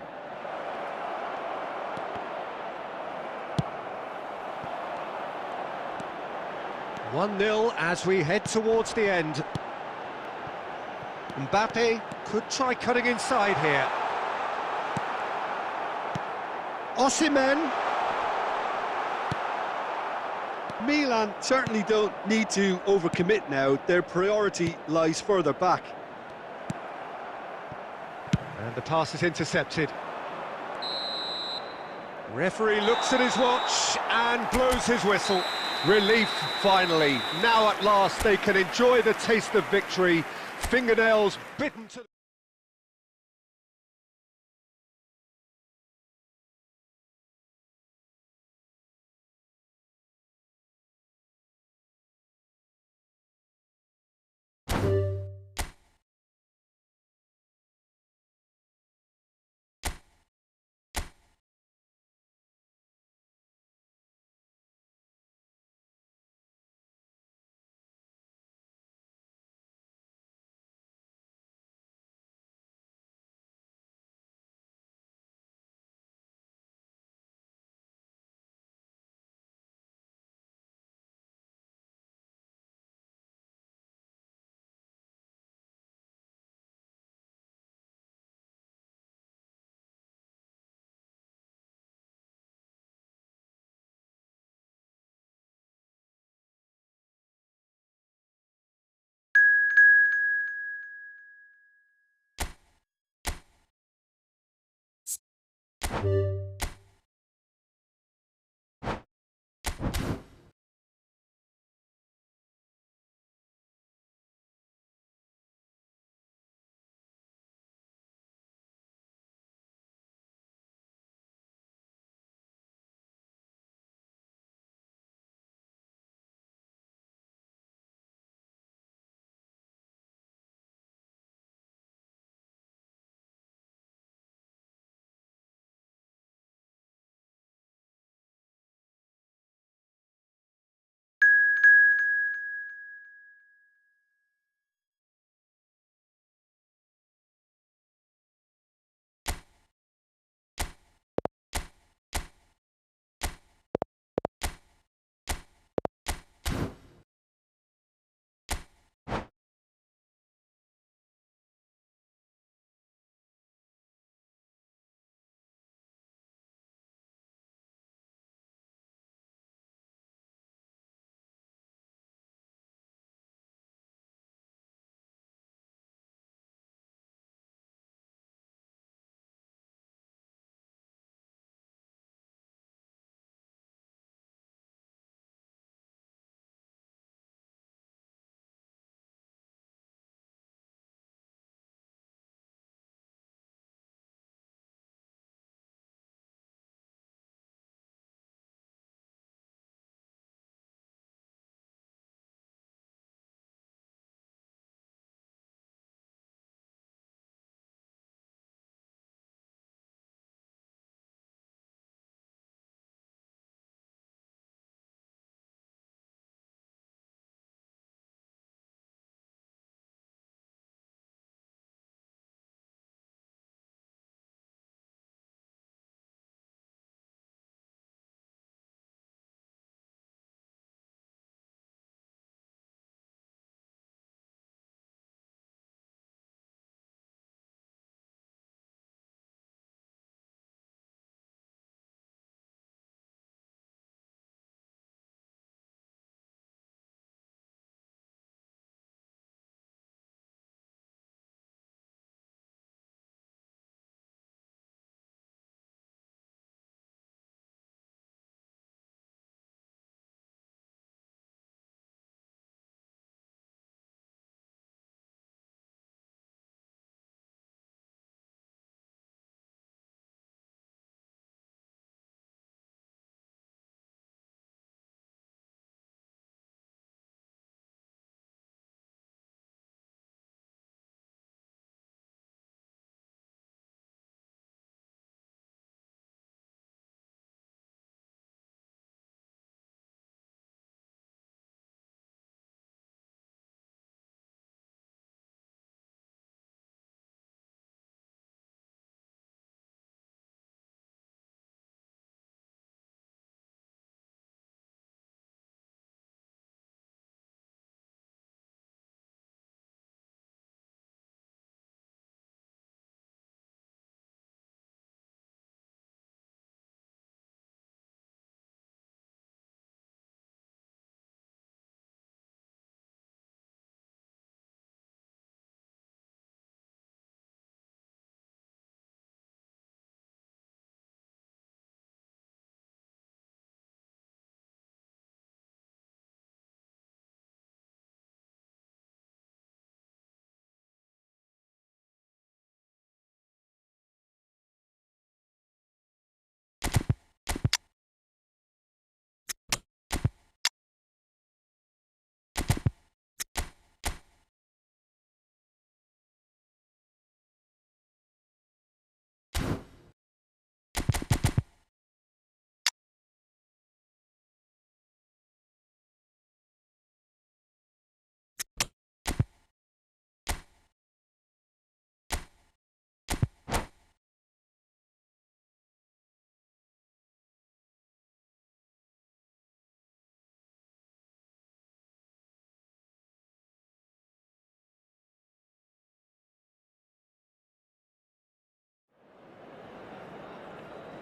One-nil as we head towards the end. Mbappe could try cutting inside here. Osimhen. Milan certainly don't need to overcommit now. Their priority lies further back. And the pass is intercepted. Referee looks at his watch and blows his whistle. Relief, finally. Now at last they can enjoy the taste of victory. Fingernails bitten to...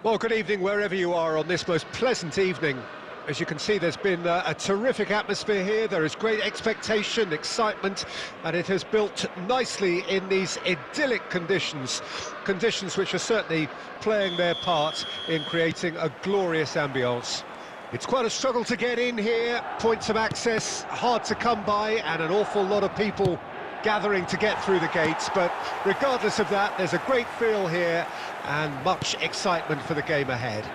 Well, good evening wherever you are on this most pleasant evening. As you can see, there's been a terrific atmosphere here. There is great expectation, excitement, and it has built nicely in these idyllic conditions. Conditions which are certainly playing their part in creating a glorious ambience. It's quite a struggle to get in here, points of access hard to come by, and an awful lot of people gathering to get through the gates, but regardless of that, there's a great feel here and much excitement for the game ahead.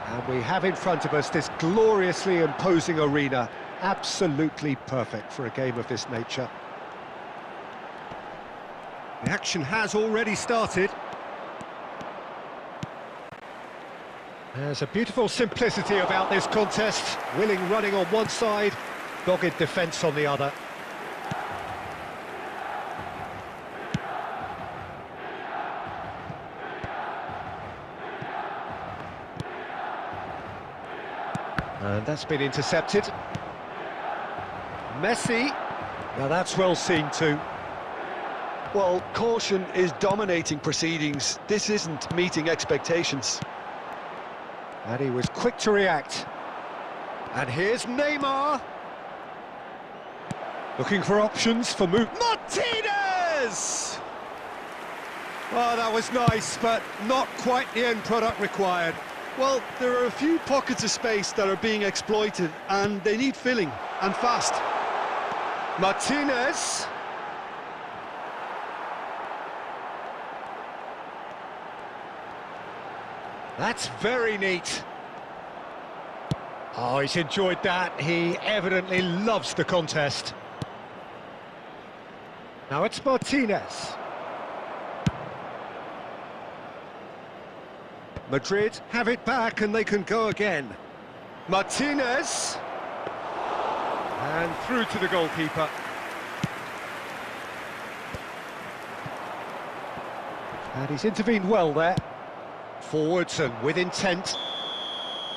And we have in front of us this gloriously imposing arena, absolutely perfect for a game of this nature. The action has already started. There's a beautiful simplicity about this contest, willing running on one side, dogged defence on the other. And that's been intercepted. Messi. Now that's well seen too. Well, caution is dominating proceedings. This isn't meeting expectations. And he was quick to react. And here's Neymar. Looking for options for move. Martinez! Well, that was nice, but not quite the end product required. Well, there are a few pockets of space that are being exploited, and they need filling, and fast. Martinez. That's very neat. Oh, he's enjoyed that. He evidently loves the contest. Now it's Martinez. Madrid have it back and they can go again. Martinez. And through to the goalkeeper. And he's intervened well there. Forwards and with intent.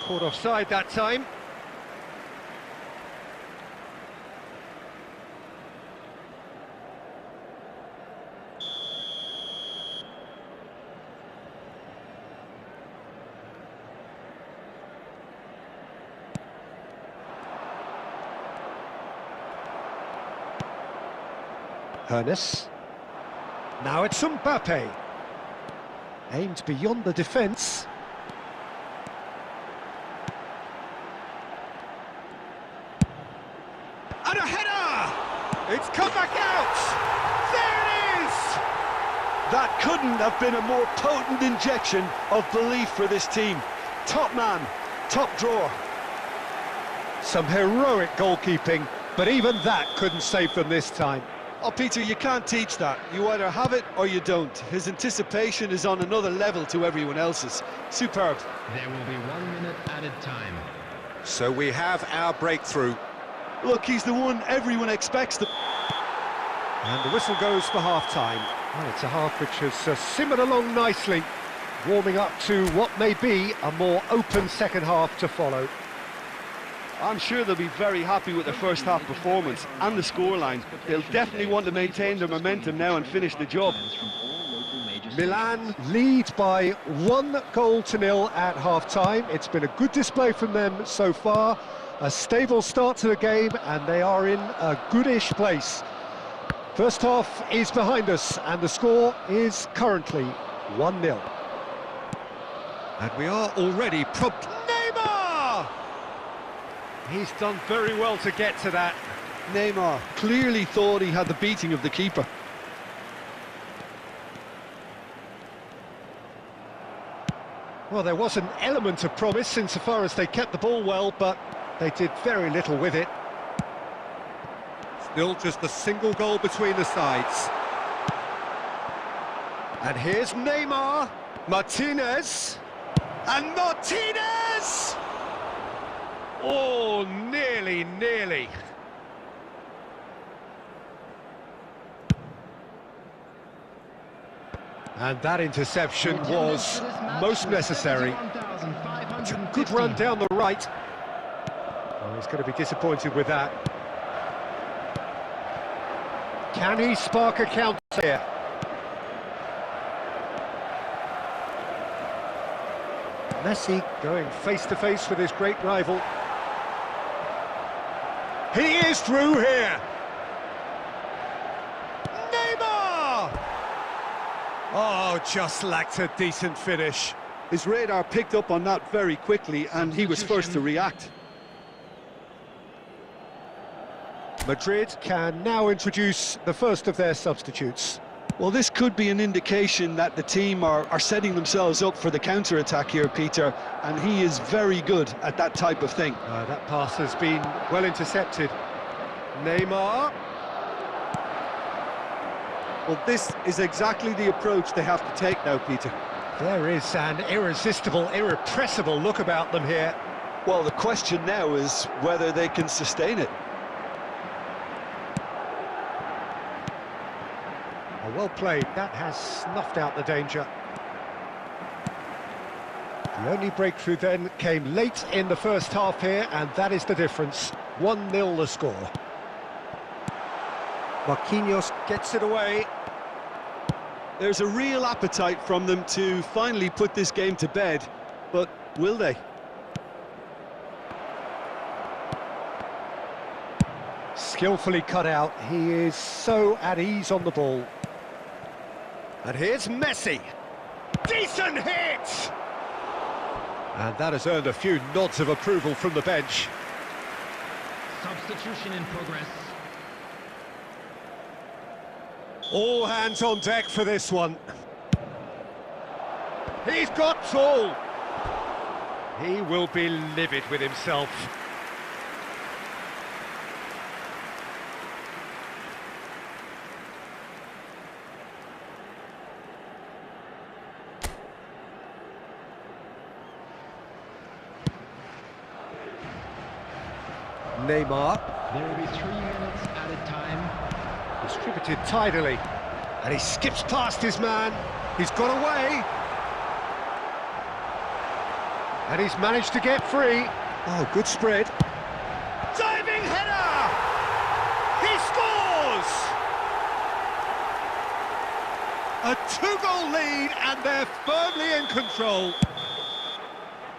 Caught offside that time. Ernest. Now it's Mbappe. Aimed beyond the defence. And a header! It's come back out! There it is! That couldn't have been a more potent injection of belief for this team. Top man, top drawer. Some heroic goalkeeping, but even that couldn't save them this time. Oh, Peter, you can't teach that. You either have it or you don't. His anticipation is on another level to everyone else's. Superb. There will be 1 minute added time. So we have our breakthrough. Look, he's the one everyone expects to... And the whistle goes for half-time. Well, it's a half which has simmered along nicely, warming up to what may be a more open second half to follow. I'm sure they'll be very happy with their first half performance and the scoreline. They'll definitely want to maintain their momentum now and finish the job. Milan lead by 1-0 at half-time. It's been a good display from them so far. A stable start to the game, and they are in a goodish place. First half is behind us, and the score is currently 1-0. And we are already prompt. Neymar! He's done very well to get to that. Neymar clearly thought he had the beating of the keeper. Well, there was an element of promise insofar as they kept the ball well, but they did very little with it. Still just a single goal between the sides. And here's Neymar, Martinez, and Martinez! Oh, nearly. And that interception was most necessary. It's a good run down the right. Oh, he's going to be disappointed with that. Can he spark a counter here? Messi going face to face with his great rival. He is through here. Neymar! Oh, just lacked a decent finish. His radar picked up on that very quickly, and he was first to react. Madrid can now introduce the first of their substitutes. Well, this could be an indication that the team are setting themselves up for the counter-attack here, Peter, and he is very good at that type of thing. That pass has been well intercepted. Neymar. Well, this is exactly the approach they have to take now, Peter. There is an irresistible, irrepressible look about them here. Well, the question now is whether they can sustain it. Well played, that has snuffed out the danger. The only breakthrough then came late in the first half here, and that is the difference. 1-0 the score. Marquinhos gets it away. There's a real appetite from them to finally put this game to bed, but will they? Skillfully cut out, he is so at ease on the ball. And here's Messi. Decent hit! And that has earned a few nods of approval from the bench. Substitution in progress. All hands on deck for this one. He's got tall. He will be livid with himself. Neymar. There will be 3 minutes added time. Distributed tidily. And he skips past his man. He's got away. And he's managed to get free. Oh, good spread. Diving header! He scores! A 2-goal lead, and they're firmly in control.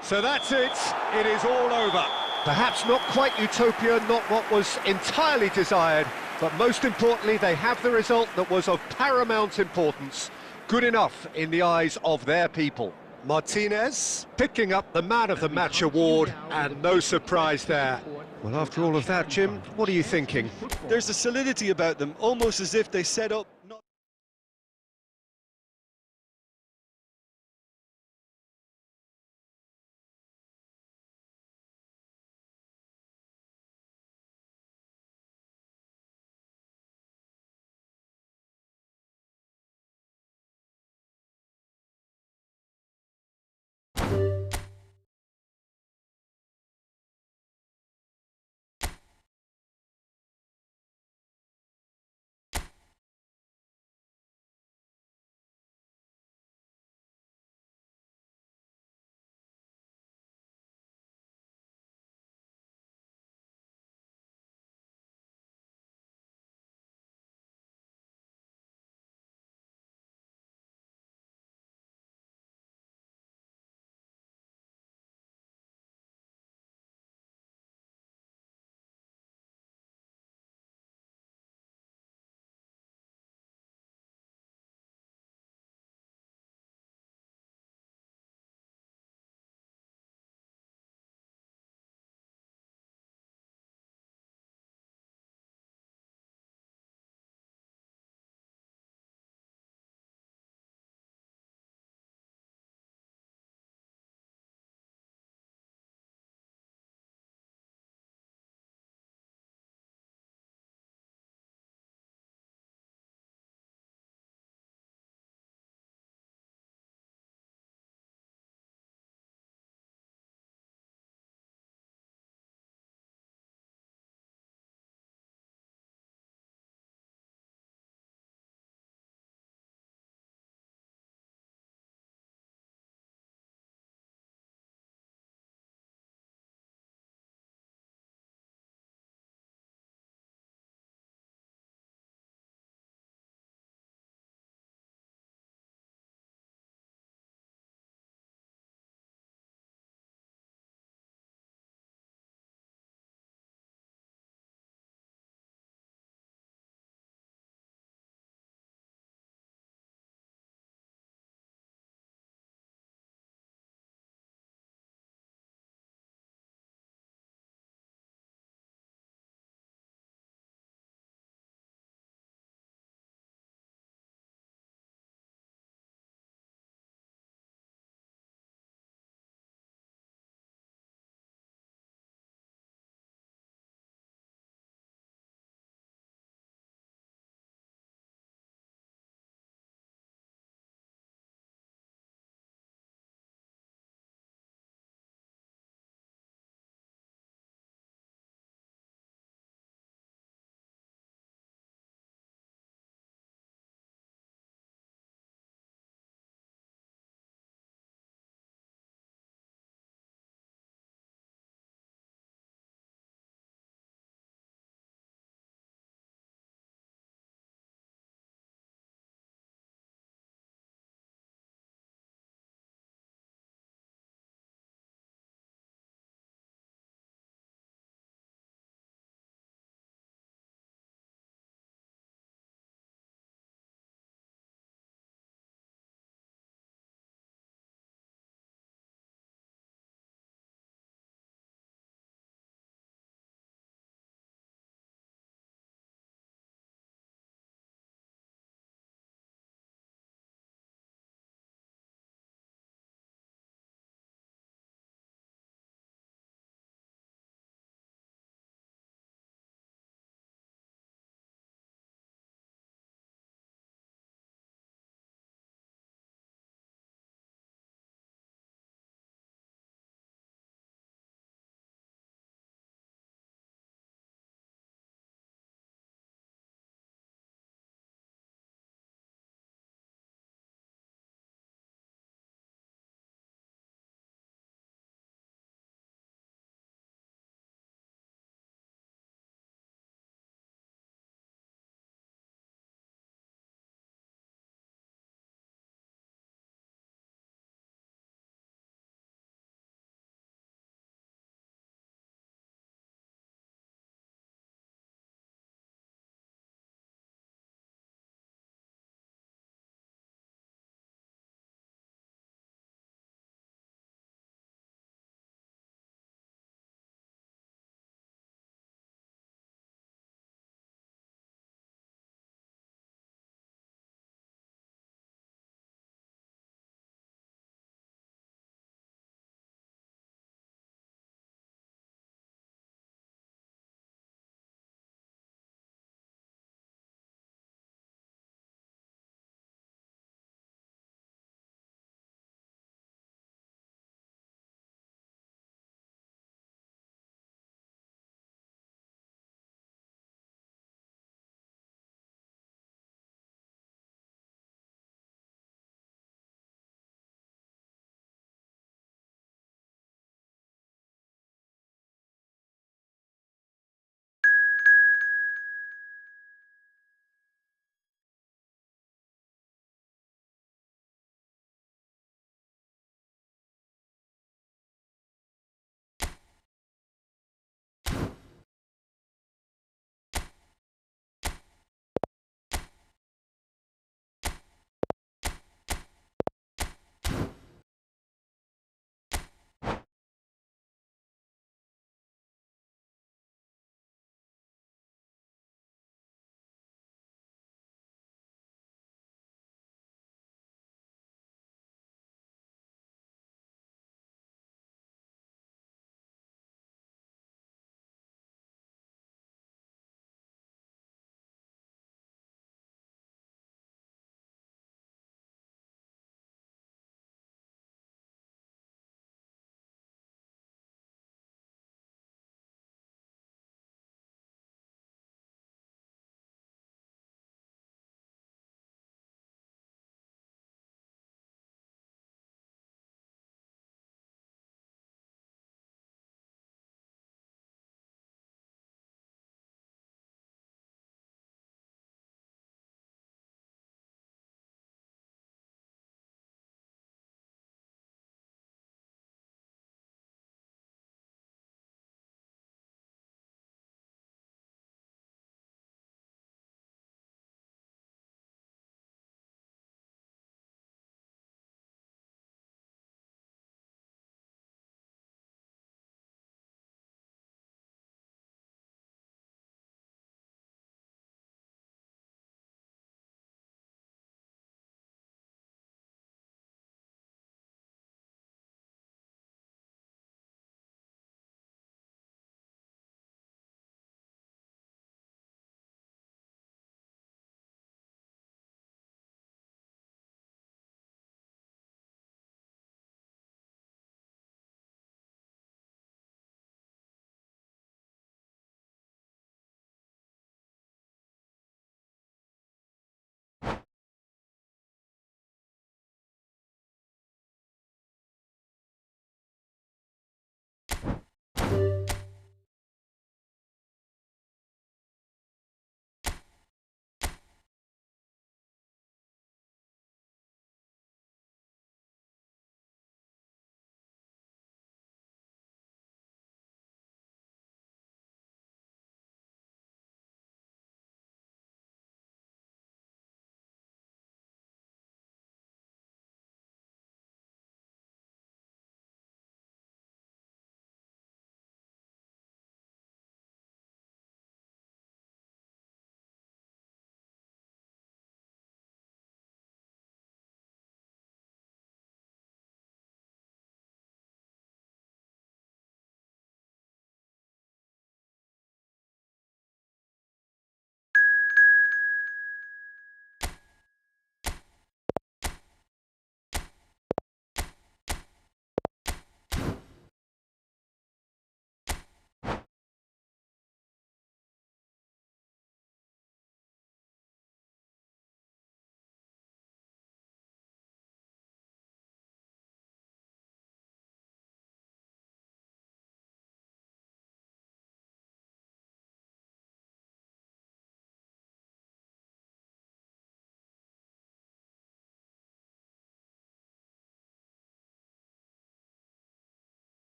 So that's it. It is all over. Perhaps not quite utopia, not what was entirely desired, but most importantly, they have the result that was of paramount importance. Good enough in the eyes of their people. Martinez picking up the Man of the Match award, and no surprise there. Well, after all of that, Jim, what are you thinking? There's a solidity about them, almost as if they set up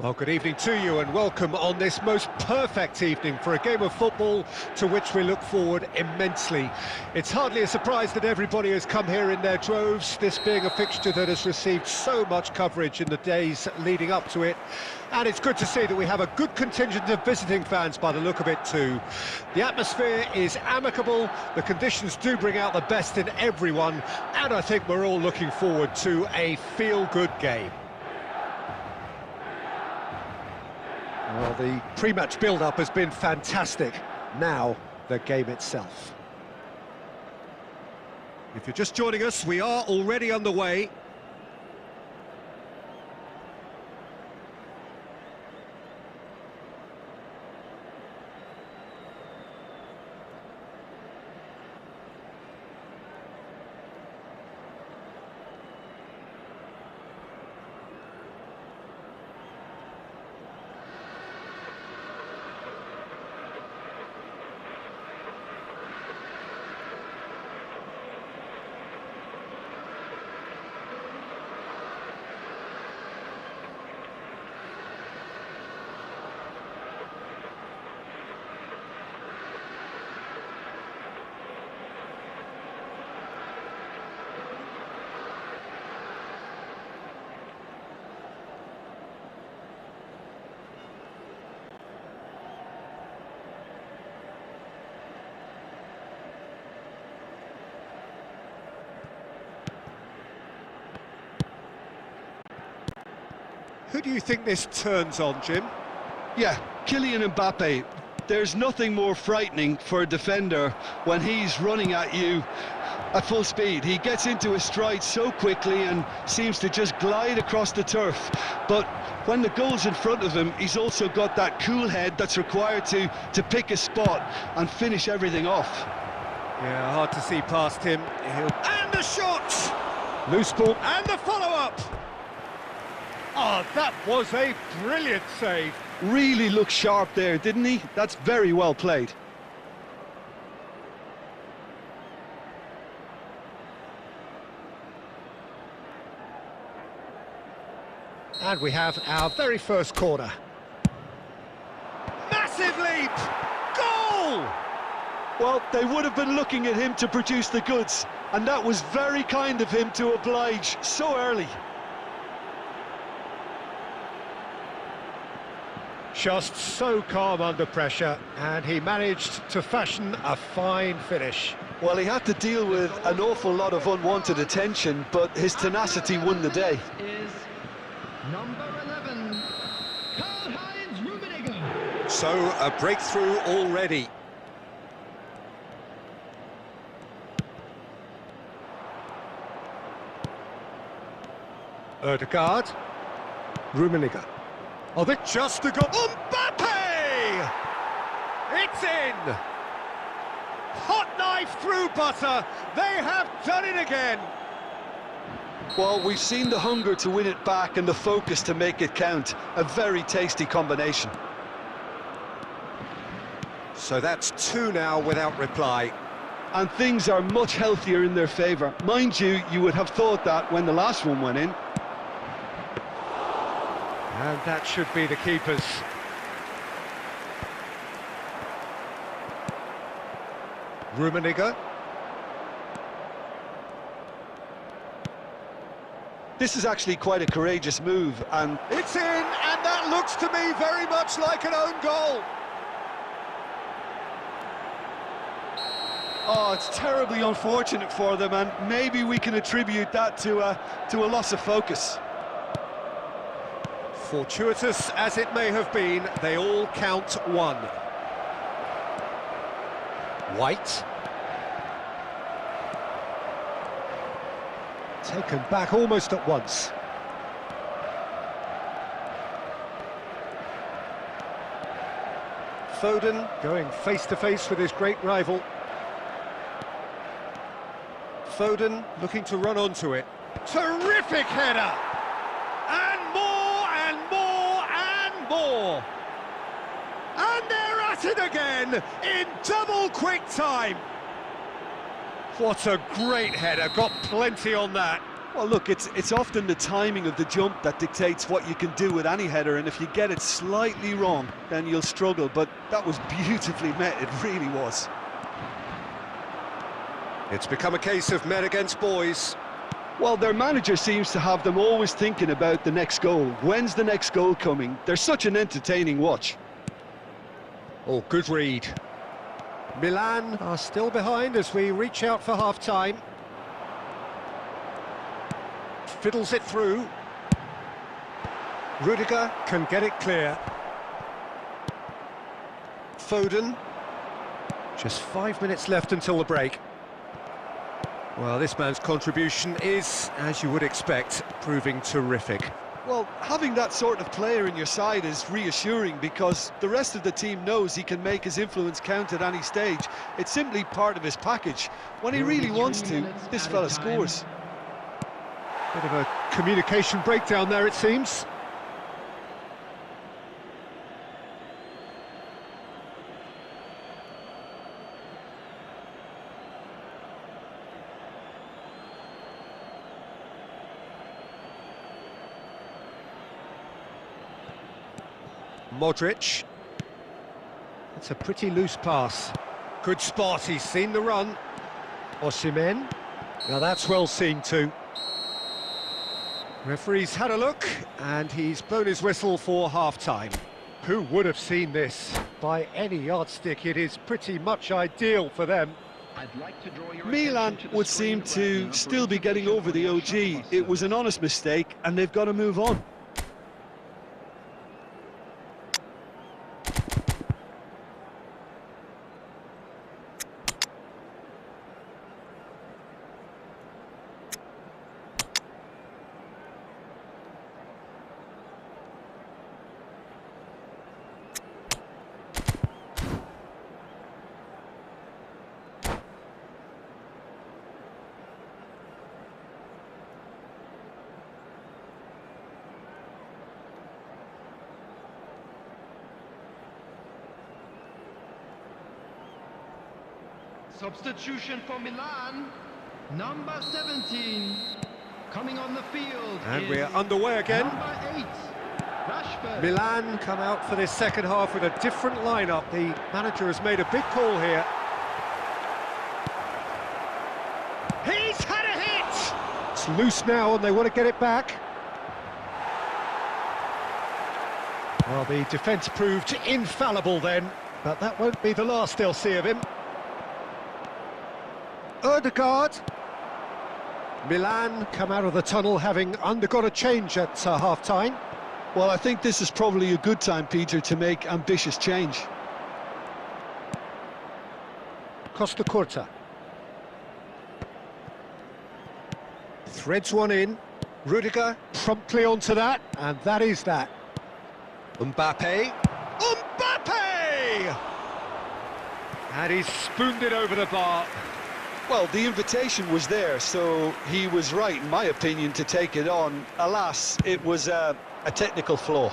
Well, good evening to you and welcome on this most perfect evening for a game of football to which we look forward immensely. It's hardly a surprise that everybody has come here in their droves, this being a fixture that has received so much coverage in the days leading up to it. And it's good to see that we have a good contingent of visiting fans by the look of it too. The atmosphere is amicable, the conditions do bring out the best in everyone, and I think we're all looking forward to a feel-good game. Well, the pre-match build-up has been fantastic. Now, the game itself. If you're just joining us, we are already underway. Who do you think this turns on, Jim? Yeah, Kylian Mbappe. There's nothing more frightening for a defender when he's running at you at full speed. He gets into his stride so quickly and seems to just glide across the turf. But when the goal's in front of him, he's also got that cool head that's required to pick a spot and finish everything off. Yeah, hard to see past him. And the shot! Loose ball, and the follow-up! Oh, that was a brilliant save. Really looked sharp there, didn't he? That's very well played. And we have our very first corner. Massive leap! Goal! Well, they would have been looking at him to produce the goods, and that was very kind of him to oblige so early. Just so calm under pressure, and he managed to fashion a fine finish. Well, he had to deal with an awful lot of unwanted attention, but his tenacity won the day. Is number 11, Karl-Heinz Rummenigge. So, a breakthrough already. Odegaard. Rummenigge. Oh, they're just a goal. Mbappe! It's in! Hot knife through butter. They have done it again. Well, we've seen the hunger to win it back and the focus to make it count. A very tasty combination. So that's two now without reply. And things are much healthier in their favour. Mind you, you would have thought that when the last one went in. And that should be the keeper's. Rummenigge. This is actually quite a courageous move, and It's in, and that looks to me very much like an own goal. oh, it's terribly unfortunate for them, and maybe we can attribute that to a loss of focus. Fortuitous as it may have been, they all count one. White. Taken back almost at once. Foden going face-to-face with his great rival. Foden looking to run onto it. Terrific header! And more, and more, and more! And they're at it again in double quick time! What a great header, got plenty on that. Well, look, it's often the timing of the jump that dictates what you can do with any header, and if you get it slightly wrong, then you'll struggle. But that was beautifully met, it really was. It's become a case of men against boys. Well, their manager seems to have them always thinking about the next goal. When's the next goal coming? They're such an entertaining watch. Oh, good read. Milan are still behind as we reach out for half-time. Fiddles it through. Rudiger can get it clear. Foden. Just 5 minutes left until the break. Well, this man's contribution is, as you would expect, proving terrific. Well, having that sort of player in your side is reassuring because the rest of the team knows he can make his influence count at any stage. It's simply part of his package. When he really wants to, this fella scores. Bit of a communication breakdown there, it seems. Modric. It's a pretty loose pass. Good spot, he's seen the run. Osimhen. Now that's well seen too. Referee's had a look, and he's blown his whistle for half-time. Who would have seen this? By any yardstick, it is pretty much ideal for them. I'd like to draw your Milan attention to the would screen seem where the to number still be is getting positioned over the for OG. shot It was cluster. an honest mistake, and they've got to move on. Substitution for Milan, number 17. Coming on the field And is we're underway again. number 8, Rashford. Milan come out for this second half with a different lineup. The manager has made a big call here. He's had a hit! It's loose now and they want to get it back. Well, the defence proved infallible then, but that won't be the last they'll see of him. Odegaard. Milan come out of the tunnel having undergone a change at half-time. Well, I think this is probably a good time, Peter, to make ambitious change. Costa Curta. Threads one in. Rudiger promptly onto that, and that is that. Mbappe. Mbappe! And he's spooned it over the bar. Well, the invitation was there, so he was right, in my opinion, to take it on. Alas, it was a technical flaw.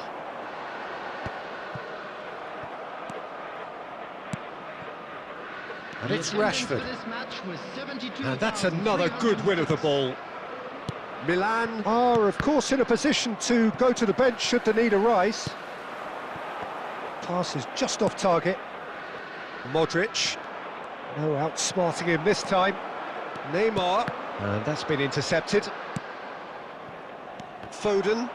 And it's Rashford. This match was And that's another good win of the ball. Milan are, of course, in a position to go to the bench should the need arise. Pass is just off target. Modric. No outsmarting him this time. Neymar. And that's been intercepted. Foden.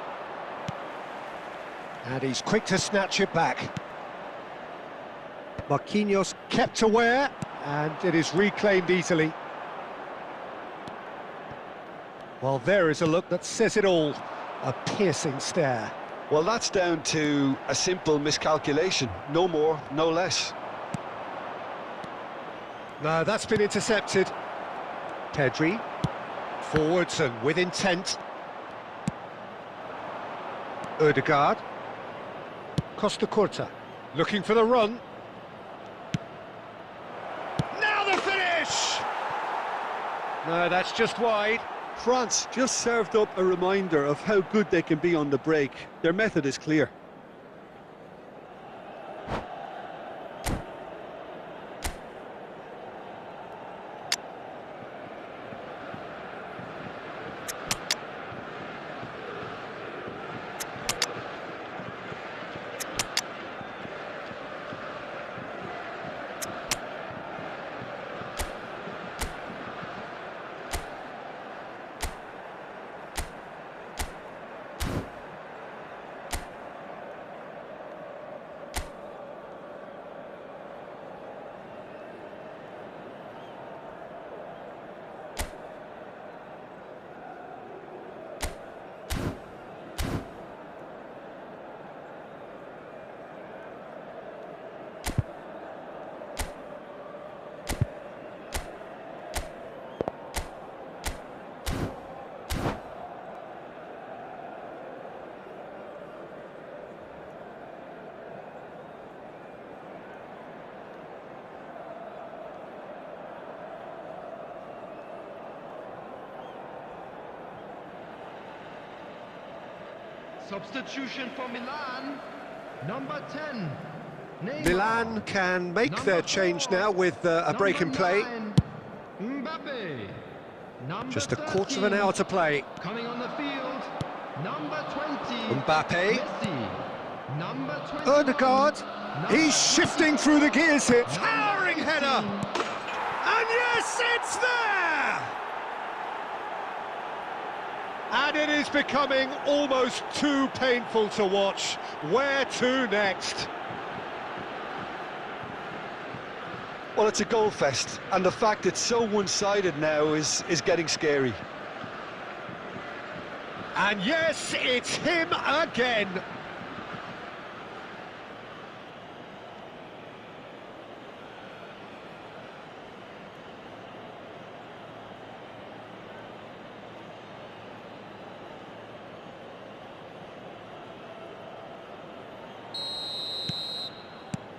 And he's quick to snatch it back. Marquinhos kept aware, and it is reclaimed easily. Well, there is a look that says it all. A piercing stare. Well, that's down to a simple miscalculation. No more, no less. No, that's been intercepted. Pedri. Forwards and with intent. Odegaard. Costa Curta. Looking for the run. Now the finish! No, that's just wide. France just served up a reminder of how good they can be on the break. Their method is clear. Substitution for Milan. Number 10. Neymar. Milan can make Number their 4, change now with a break in number play. 9, Mbappe. Number Just a quarter of 13, an hour to play. coming on the field. Number 20. Mbappe. Messi. Number 21. Odegaard. Number He's shifting through the gears here. Number Towering 18. header. And yes, it's there! And it is becoming almost too painful to watch. Where to next? Well, it's a goal fest, and the fact it's so one-sided now is getting scary. And yes, it's him again.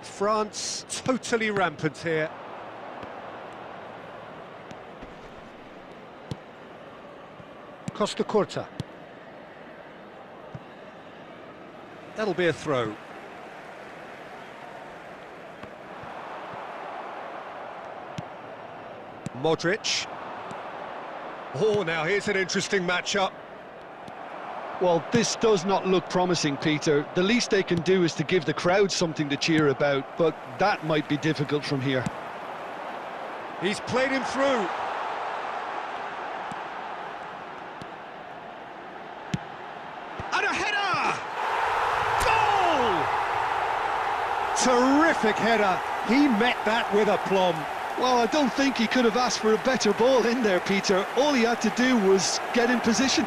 France totally rampant here. Costa Curta. That'll be a throw. Modric. Oh, now here's an interesting matchup. Well, this does not look promising, Peter. The least they can do is to give the crowd something to cheer about, but that might be difficult from here. He's played him through. And a header! Goal! Terrific header. He met that with aplomb. Well, I don't think he could have asked for a better ball in there, Peter. All he had to do was get in position.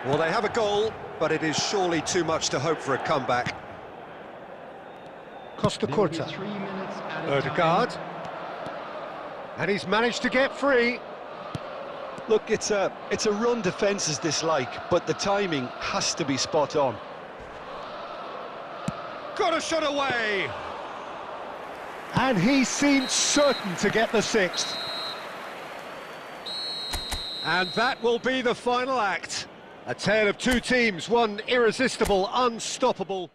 Well, they have a goal, but it is surely too much to hope for a comeback. Costa There will be Curta. 3 minutes at a Odegaard. time. And he's managed to get free. Look, it's a run defence is dislike, but the timing has to be spot on. Got a shot away. And he seemed certain to get the sixth. And that will be the final act. A tale of two teams, one irresistible, unstoppable.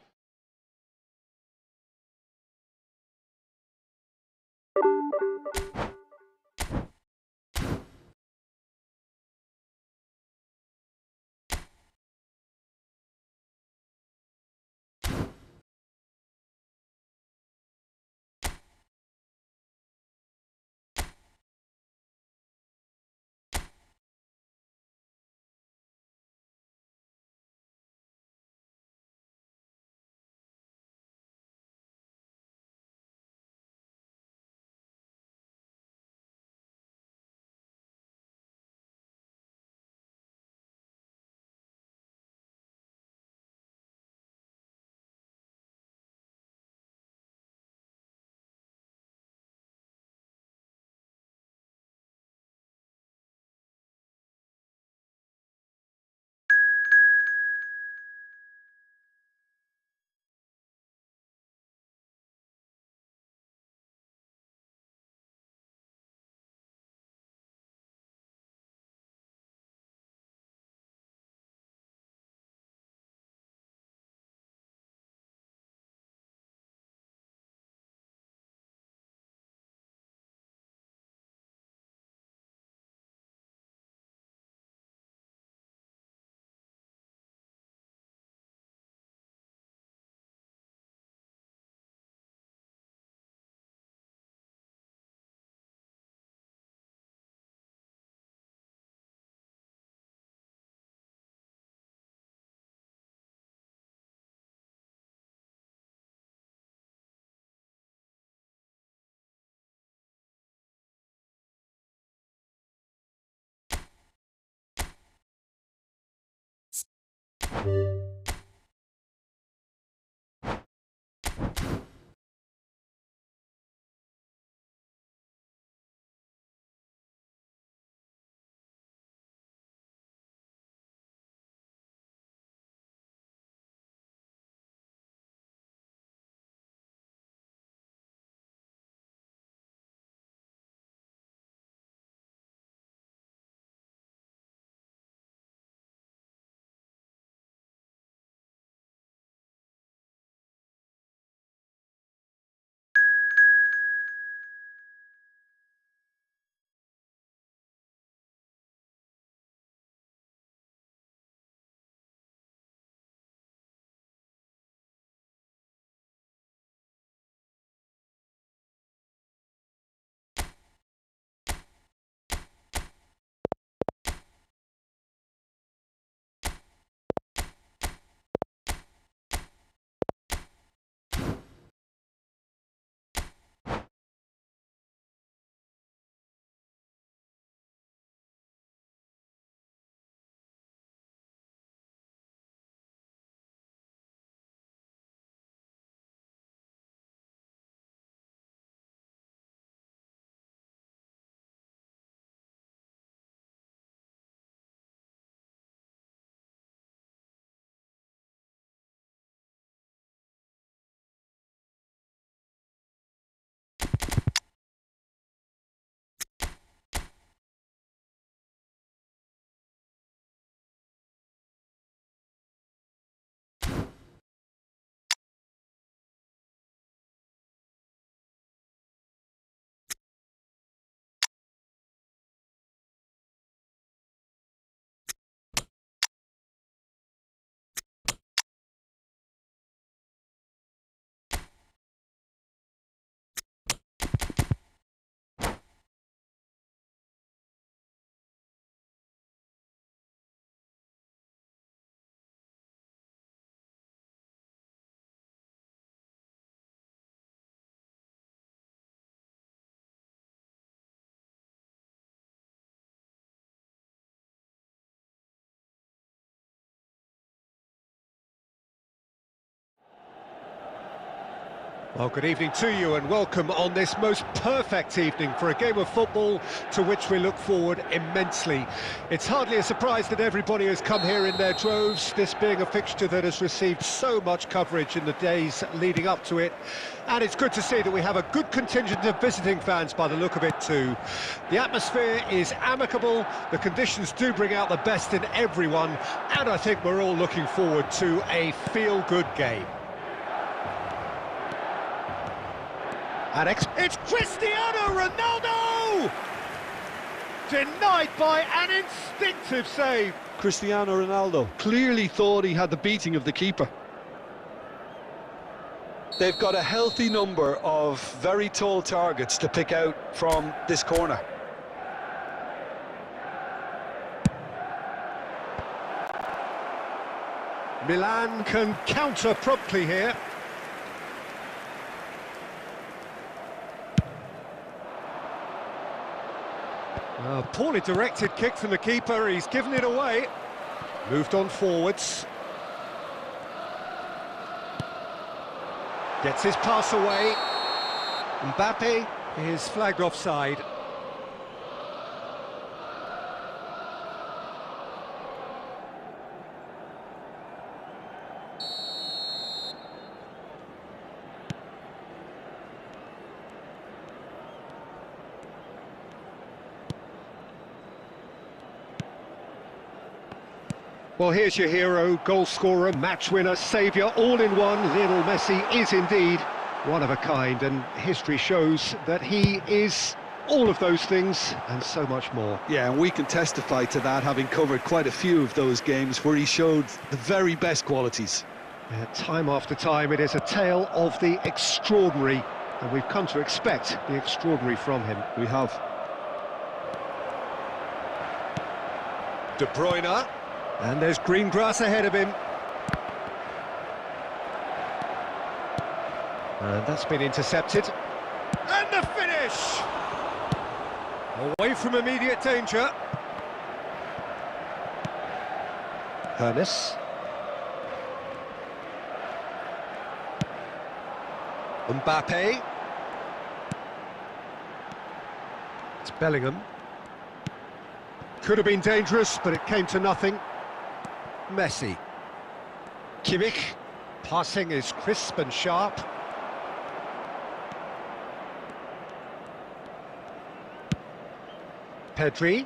Well, good evening to you and welcome on this most perfect evening for a game of football to which we look forward immensely. It's hardly a surprise that everybody has come here in their droves, this being a fixture that has received so much coverage in the days leading up to it. And it's good to see that we have a good contingent of visiting fans by the look of it too. The atmosphere is amicable, the conditions do bring out the best in everyone, and I think we're all looking forward to a feel-good game. And it's Cristiano Ronaldo! Denied by an instinctive save. Cristiano Ronaldo clearly thought he had the beating of the keeper. They've got a healthy number of very tall targets to pick out from this corner. Milan can counter promptly here. Poorly directed kick from the keeper, he's given it away. Moved on forwards. Gets his pass away. Mbappe is flagged offside. Well, here's your hero, goal scorer, match winner, saviour, all in one. Lionel Messi is indeed one of a kind, and history shows that he is all of those things and so much more. Yeah, and we can testify to that, having covered quite a few of those games where he showed the very best qualities. Time after time, it is a tale of the extraordinary, and we've come to expect the extraordinary from him. We have. De Bruyne. And there's green grass ahead of him. And that's been intercepted. And the finish! Away from immediate danger. Hernes. Mbappe. It's Bellingham. Could have been dangerous, but it came to nothing. Messi. Kimmich. Passing is crisp and sharp. Pedri.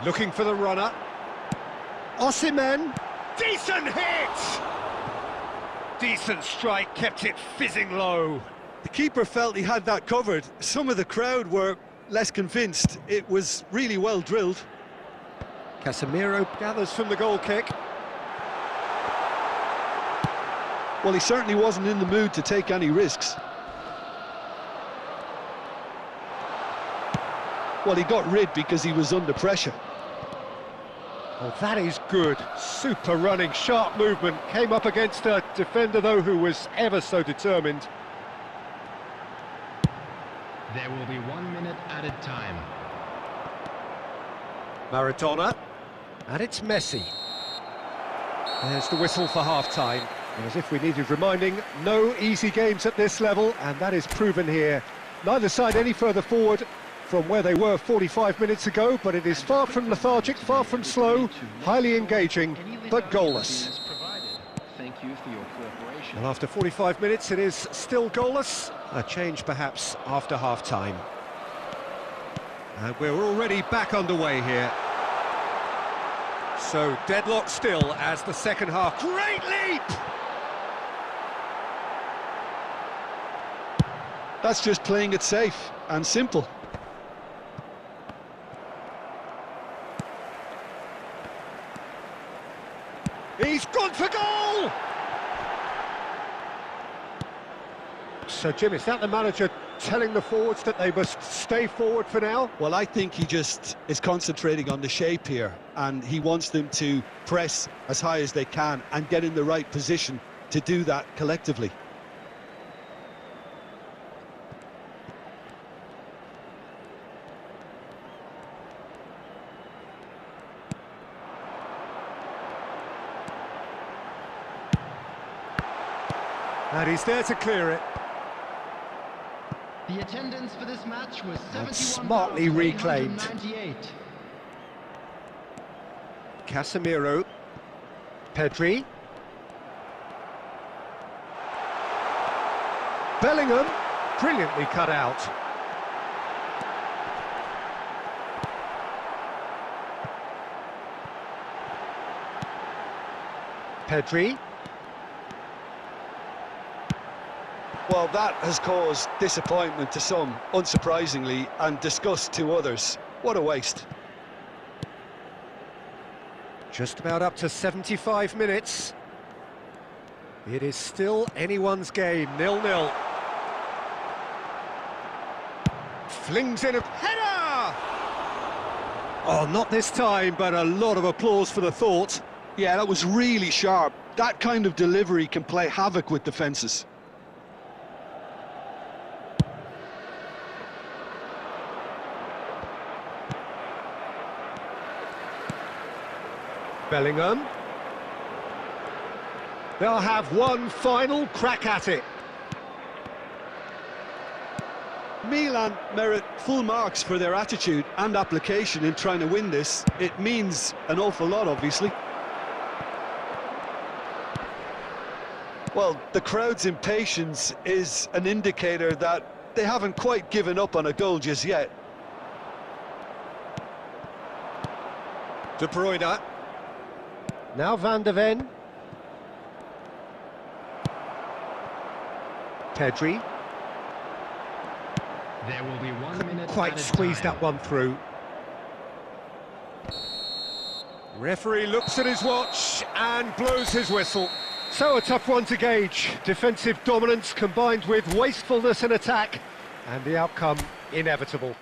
Looking for the runner. Osimhen. Decent hit! Decent strike, kept it fizzing low. The keeper felt he had that covered. Some of the crowd were less convinced. It was really well drilled. Casemiro gathers from the goal kick. Well, he certainly wasn't in the mood to take any risks. Well, he got rid because he was under pressure. Oh, that is good. Super running, sharp movement. Came up against a defender, though, who was ever so determined. There will be 1 minute added time. Maradona. And it's Messi. There's the whistle for half-time. As if we needed reminding, no easy games at this level, and that is proven here. Neither side any further forward from where they were 45 minutes ago, but it is far from lethargic, far from slow, highly engaging, but goalless. Thank you for your cooperation. And after 45 minutes, it is still goalless. A change perhaps after half-time. And we're already back underway here. So deadlock still as the second half. Great leap! That's just playing it safe and simple. He's gone for goal! So, Jim, is that the manager telling the forwards that they must stay forward for now? Well, I think he just is concentrating on the shape here, and he wants them to press as high as they can and get in the right position to do that collectively. And he's there to clear it. The attendance for this match was And smartly reclaimed. 71,898. Casemiro. Pedri. Bellingham. Brilliantly cut out. Pedri. Well, that has caused disappointment to some, unsurprisingly, and disgust to others. What a waste. Just about up to 75 minutes. It is still anyone's game, 0-0. Flings in a header! Oh, not this time, but a lot of applause for the thought. Yeah, that was really sharp. That kind of delivery can play havoc with defences. Bellingham. They'll have one final crack at it. Milan merit full marks for their attitude and application in trying to win this. It means an awful lot, obviously. Well, the crowd's impatience is an indicator that they haven't quite given up on a goal just yet. De Bruyne. Now Van de Ven. Pedri. There will be 1 minute Quite added squeezed time. that one through. Referee looks at his watch and blows his whistle. So a tough one to gauge. Defensive dominance combined with wastefulness in attack, and the outcome inevitable.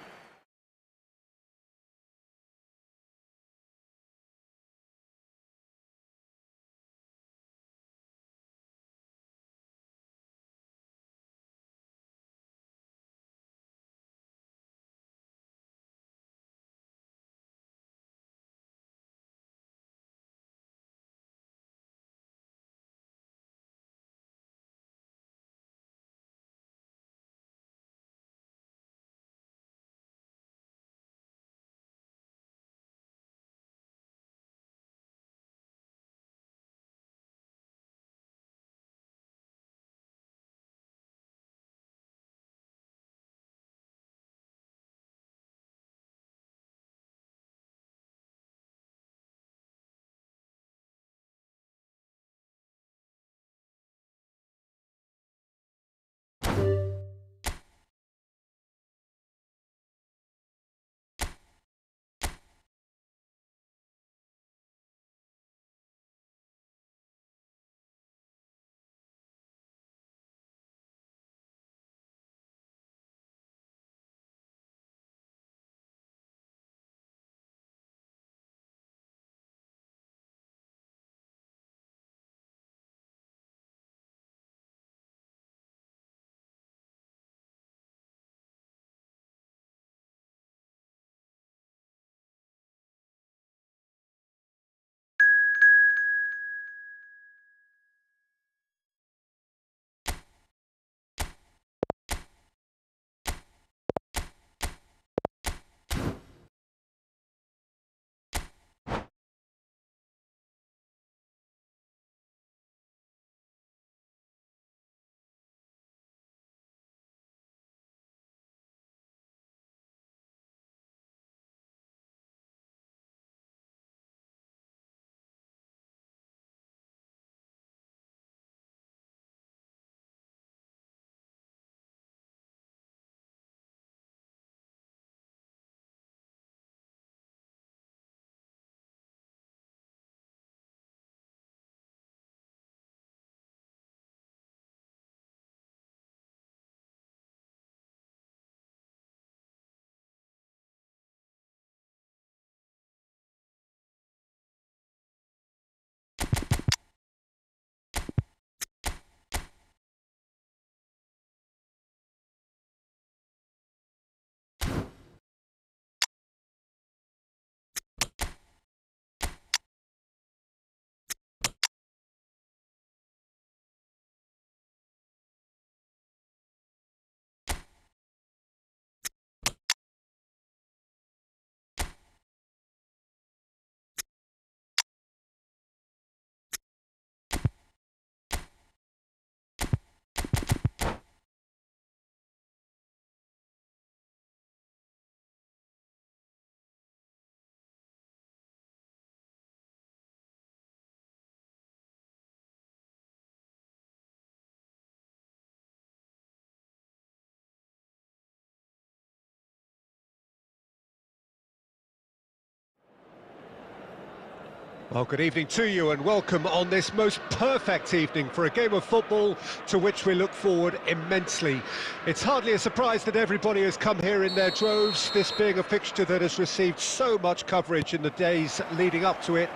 Well, good evening to you and welcome on this most perfect evening for a game of football to which we look forward immensely. It's hardly a surprise that everybody has come here in their droves, this being a fixture that has received so much coverage in the days leading up to it.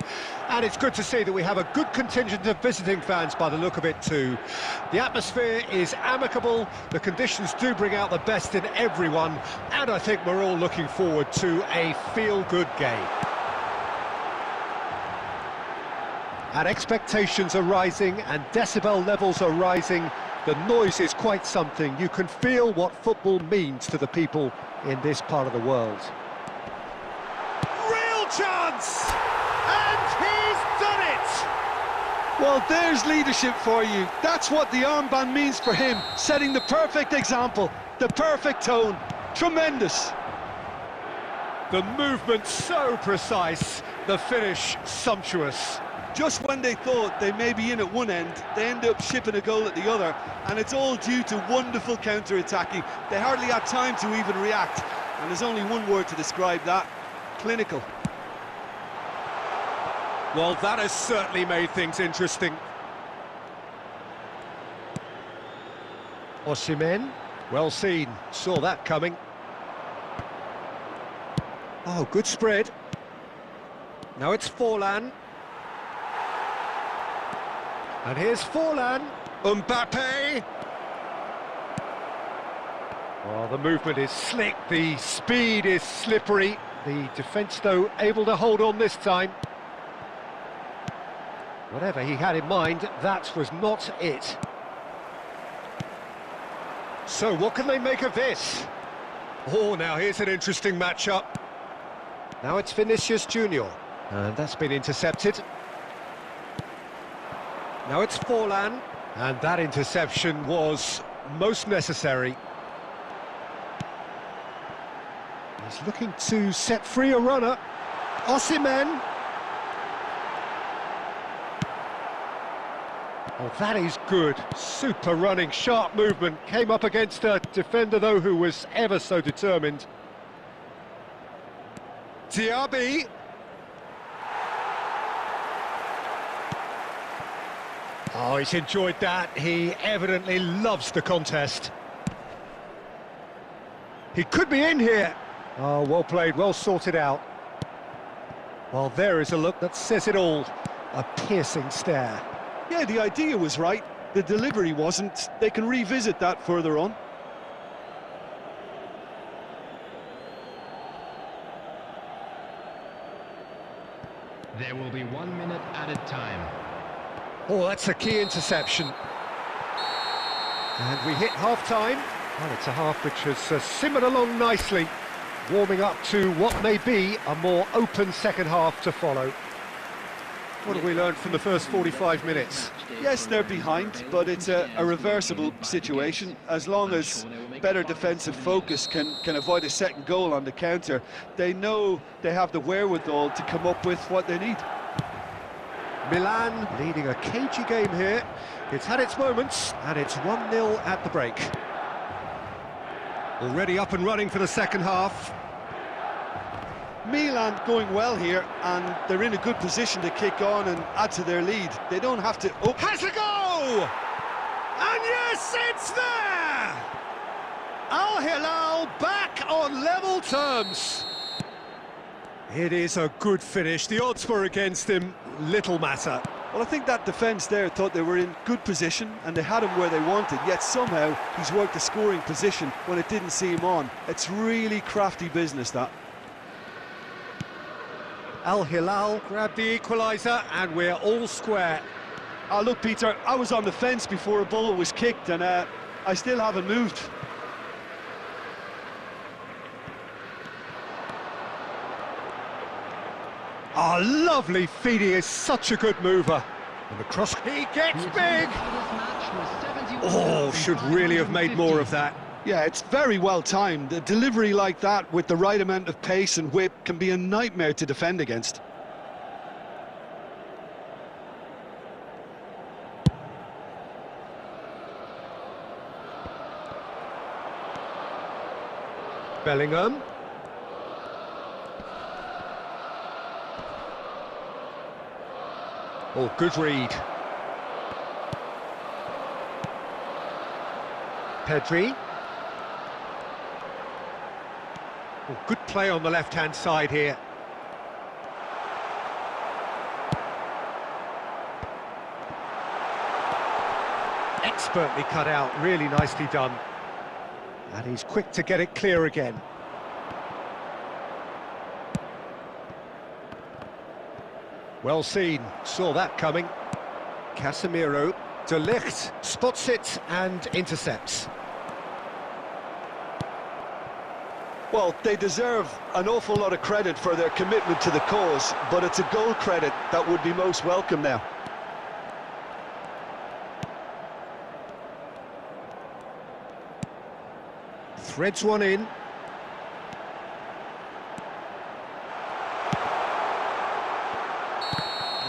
And it's good to see that we have a good contingent of visiting fans by the look of it too. The atmosphere is amicable, the conditions do bring out the best in everyone, and I think we're all looking forward to a feel-good game. And expectations are rising and decibel levels are rising. The noise is quite something. You can feel what football means to the people in this part of the world. Real chance! And he's done it! Well, there's leadership for you. That's what the armband means for him. Setting the perfect example, the perfect tone. Tremendous. The movement so precise, the finish sumptuous. Just when they thought they may be in at one end, they end up shipping a goal at the other, and it's all due to wonderful counter-attacking. They hardly had time to even react, and there's only one word to describe that: clinical. Well, that has certainly made things interesting. Osimhen, well seen, saw that coming. Oh, good spread. Now it's Forlan. And here's Forlan, Mbappe. Oh, the movement is slick, the speed is slippery. The defence, though, able to hold on this time. Whatever he had in mind, that was not it. So what can they make of this? Oh, now here's an interesting matchup. Now it's Vinicius Junior, and that's been intercepted. Now it's Forlan, and that interception was most necessary. He's looking to set free a runner. Osimhen. Oh, that is good. Super running, sharp movement. Came up against a defender, though, who was ever so determined. Diaby. Oh, he's enjoyed that. He evidently loves the contest. He could be in here. Oh, well played, well sorted out. Well, there is a look that says it all. A piercing stare. Yeah, the idea was right. The delivery wasn't. They can revisit that further on. There will be 1 minute added time. Oh, that's a key interception. And we hit half-time. Well, it's a half which has simmered along nicely, warming up to what may be a more open second half to follow. What have we learned from the first 45 minutes? Yes, they're behind, but it's a reversible situation. As long as better defensive focus can avoid a second goal on the counter, they know they have the wherewithal to come up with what they need. Milan leading a cagey game here. It's had its moments, and it's 1-0 at the break. Already up and running for the second half. Milan going well here, and they're in a good position to kick on and add to their lead. They don't have to... Oh, has a go! And yes, it's there! Al Hilal back on level terms. It is a good finish. The odds were against him, little matter. Well, I think that defence there thought they were in good position and they had him where they wanted, yet somehow he's worked the scoring position when it didn't see him on. It's really crafty business, that. Al Hilal grabbed the equaliser and we're all square. Oh, look, Peter, I was on the fence before a ball was kicked and I still haven't moved. Oh, lovely feed. He is such a good mover. And the cross, he gets big! Oh, should really have made more of that. Yeah, it's very well timed. A delivery like that with the right amount of pace and whip can be a nightmare to defend against. Oh, good read. Pedri. Oh, good play on the left-hand side here. Expertly cut out, really nicely done. And he's quick to get it clear again. Well seen, saw that coming. Casemiro, De Ligt spots it and intercepts. Well, they deserve an awful lot of credit for their commitment to the cause, but it's a goal credit that would be most welcome now. Threads one in.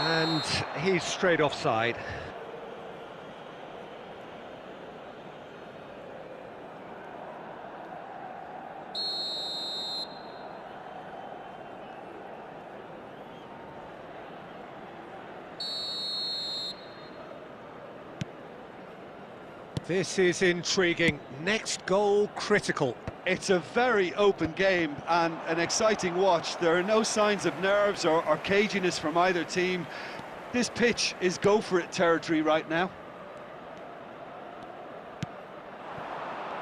And he's straight offside. This is intriguing. Next goal critical. It's a very open game and an exciting watch. There are no signs of nerves or caginess from either team. This pitch is go-for-it territory right now.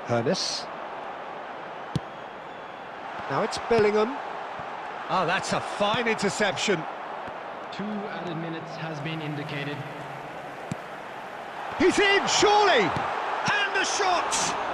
Hernus. Now it's Bellingham. Oh, that's a fine interception. 2 added minutes has been indicated. He's in, surely! And the shot!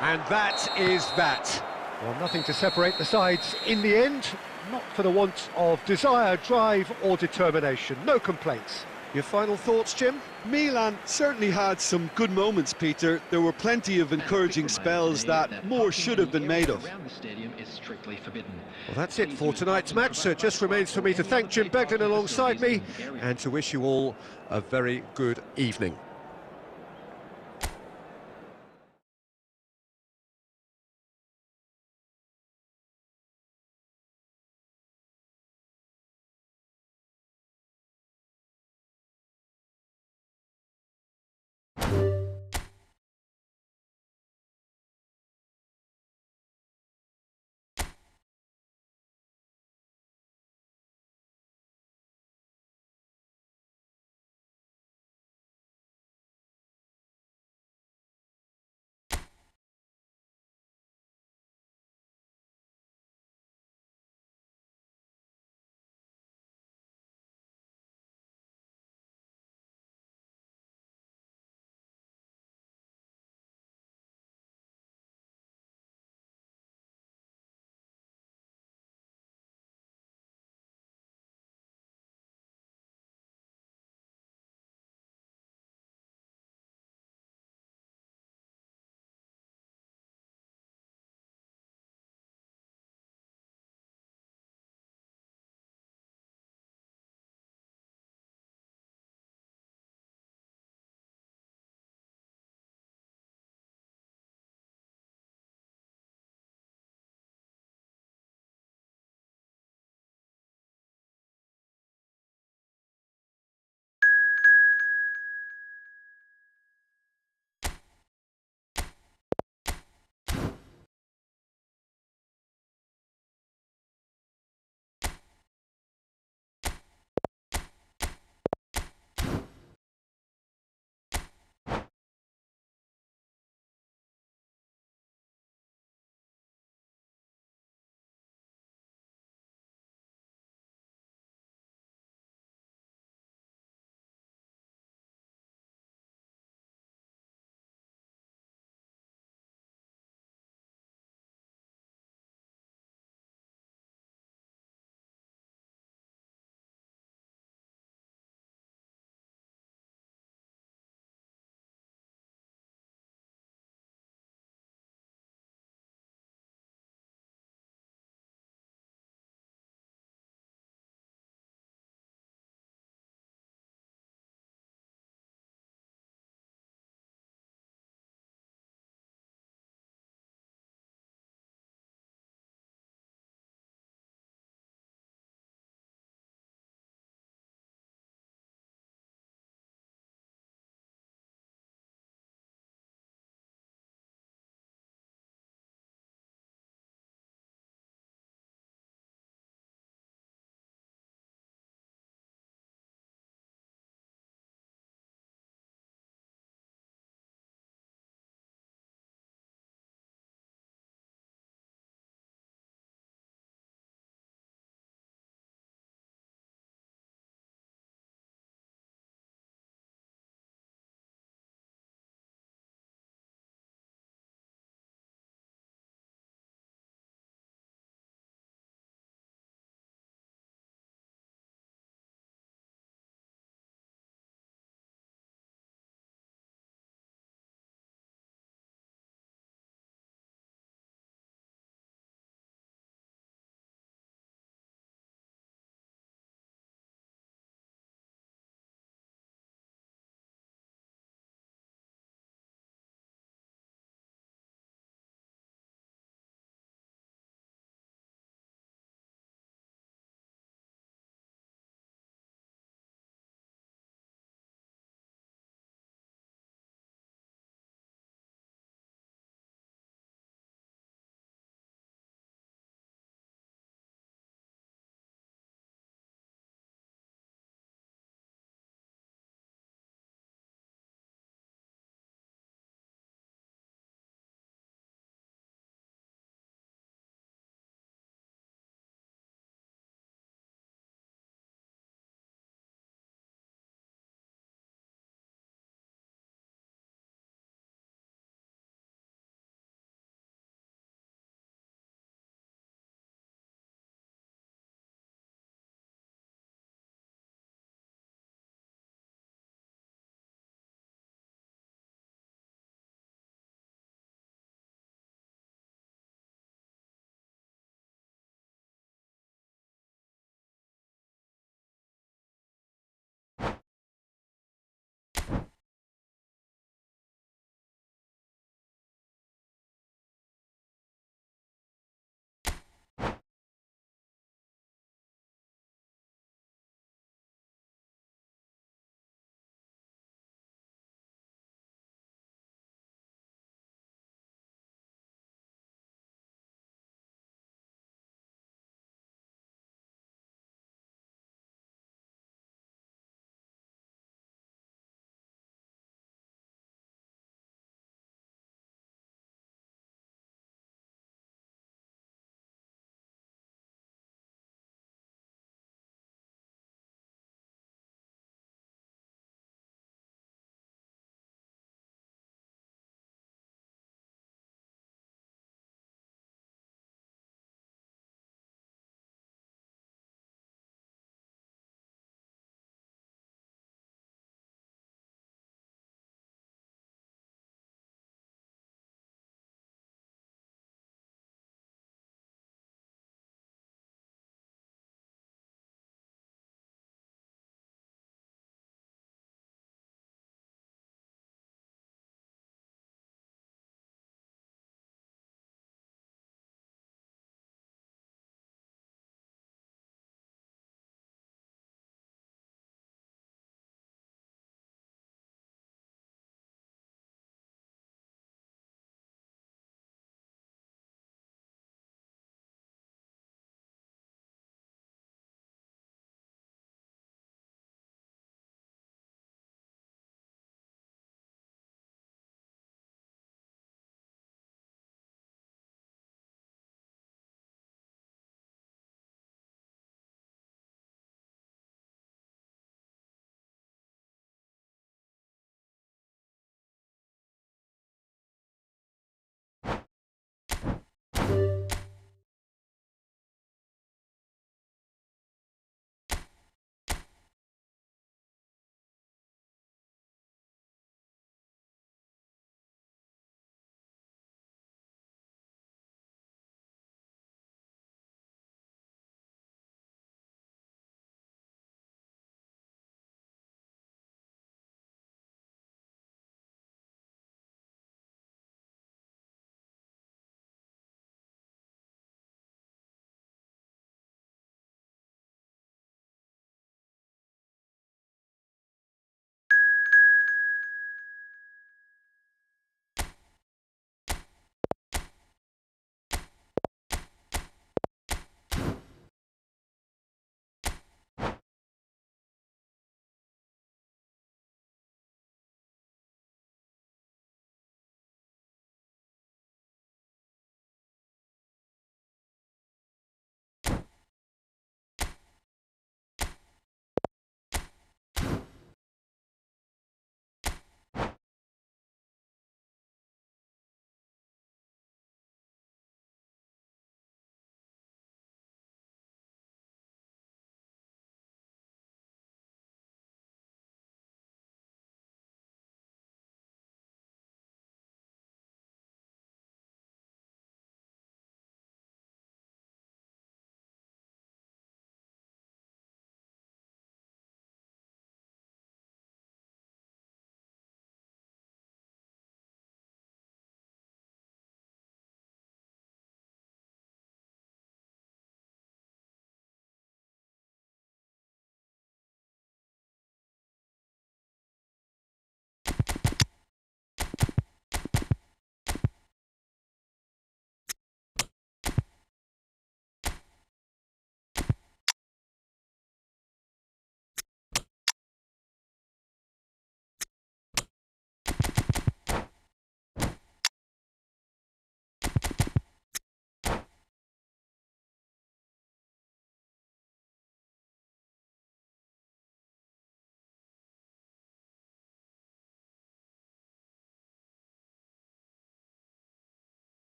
And that is that. Well, nothing to separate the sides in the end. Not for the want of desire, drive or determination. No complaints. Your final thoughts, Jim? Milan certainly had some good moments, Peter. There were plenty of encouraging spells that more should have been made of. Around the stadium is strictly forbidden. Well, that's it for tonight's match. So it just remains for me to thank Jim Beglin alongside me and to wish you all a very good evening.